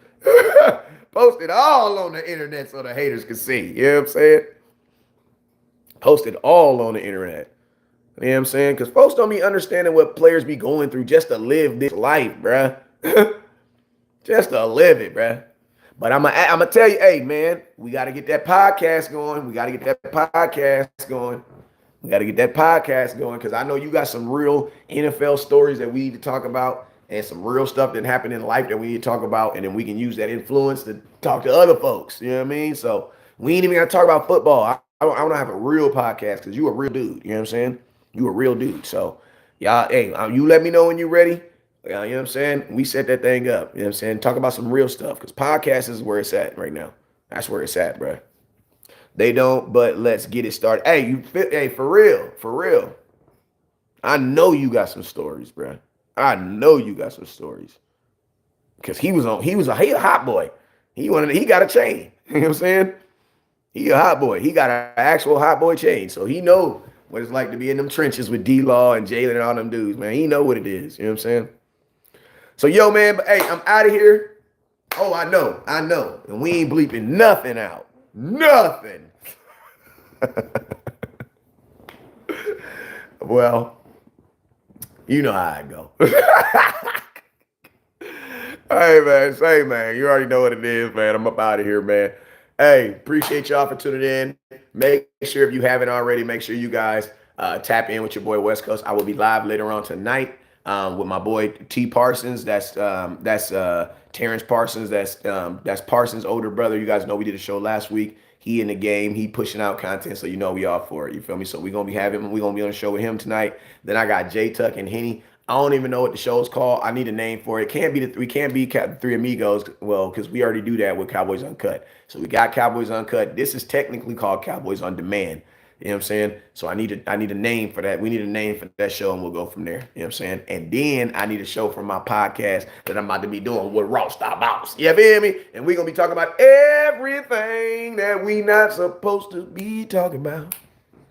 Post it all on the internet so the haters can see. You know what I'm saying? Post it all on the internet. You know what I'm saying? Because folks don't be understanding what players be going through just to live this life, bruh. Just to live it, bruh. But I'm gonna tell you, hey, man, we got to get that podcast going. We got to get that podcast going. We got to get that podcast going because I know you got some real NFL stories that we need to talk about and some real stuff that happened in life that we need to talk about. And then we can use that influence to talk to other folks. You know what I mean? So we ain't even got to talk about football. I don't have a real podcast because you a real dude. You know what I'm saying? You a real dude. So, y'all, hey, you let me know when you're ready. You know what I'm saying? We set that thing up. You know what I'm saying? Talk about some real stuff because podcast is where it's at right now. That's where it's at, bro. They don't, but let's get it started. Hey, for real. I know you got some stories, bro. I know you got some stories. Because he a hot boy. He got a chain. You know what I'm saying? He a hot boy. He got an actual hot boy chain. So he know what it's like to be in them trenches with D-Law and Jalen and all them dudes, man. He know what it is. You know what I'm saying? So, yo, man, but hey, I'm out of here. Oh, I know. And we ain't bleeping nothing out. Nothing. Well, you know how I go. Hey, man, you already know what it is, man. I'm up out of here, man. Hey, appreciate y'all for tuning in. Make sure if you haven't already, make sure you guys tap in with your boy West Coast. I will be live later on tonight with my boy T Parsons. That's Terrence Parsons. That's Parsons' older brother. You guys know we did a show last week. He in the game. He pushing out content, so you know we all for it. You feel me? So we're gonna be on the show with him tonight. Then I got J Tuck and Henny. I don't even know what the show's called. I need a name for it. We can't be Three Amigos. Well, because we already do that with Cowboys Uncut. So we got Cowboys Uncut. This is technically called Cowboys on Demand. You know what I'm saying? So I need a name for that. We need a name for that show, and we'll go from there. You know what I'm saying? And then I need a show for my podcast that I'm about to be doing with Raw Star Boss. You feel me? And we're gonna be talking about everything that we not supposed to be talking about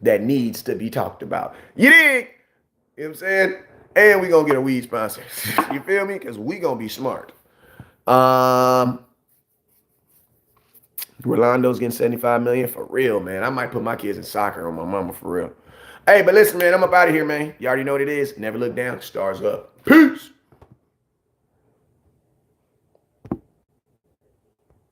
that needs to be talked about. You dig? You know what I'm saying? And we're gonna get a weed sponsor. You feel me? Because we gonna be smart. Rolando's getting 75 million for real, man. I might put my kids in soccer on my mama for real. Hey, but listen, man, I'm up out of here, man. You already know what it is. Never look down, stars up. Peace.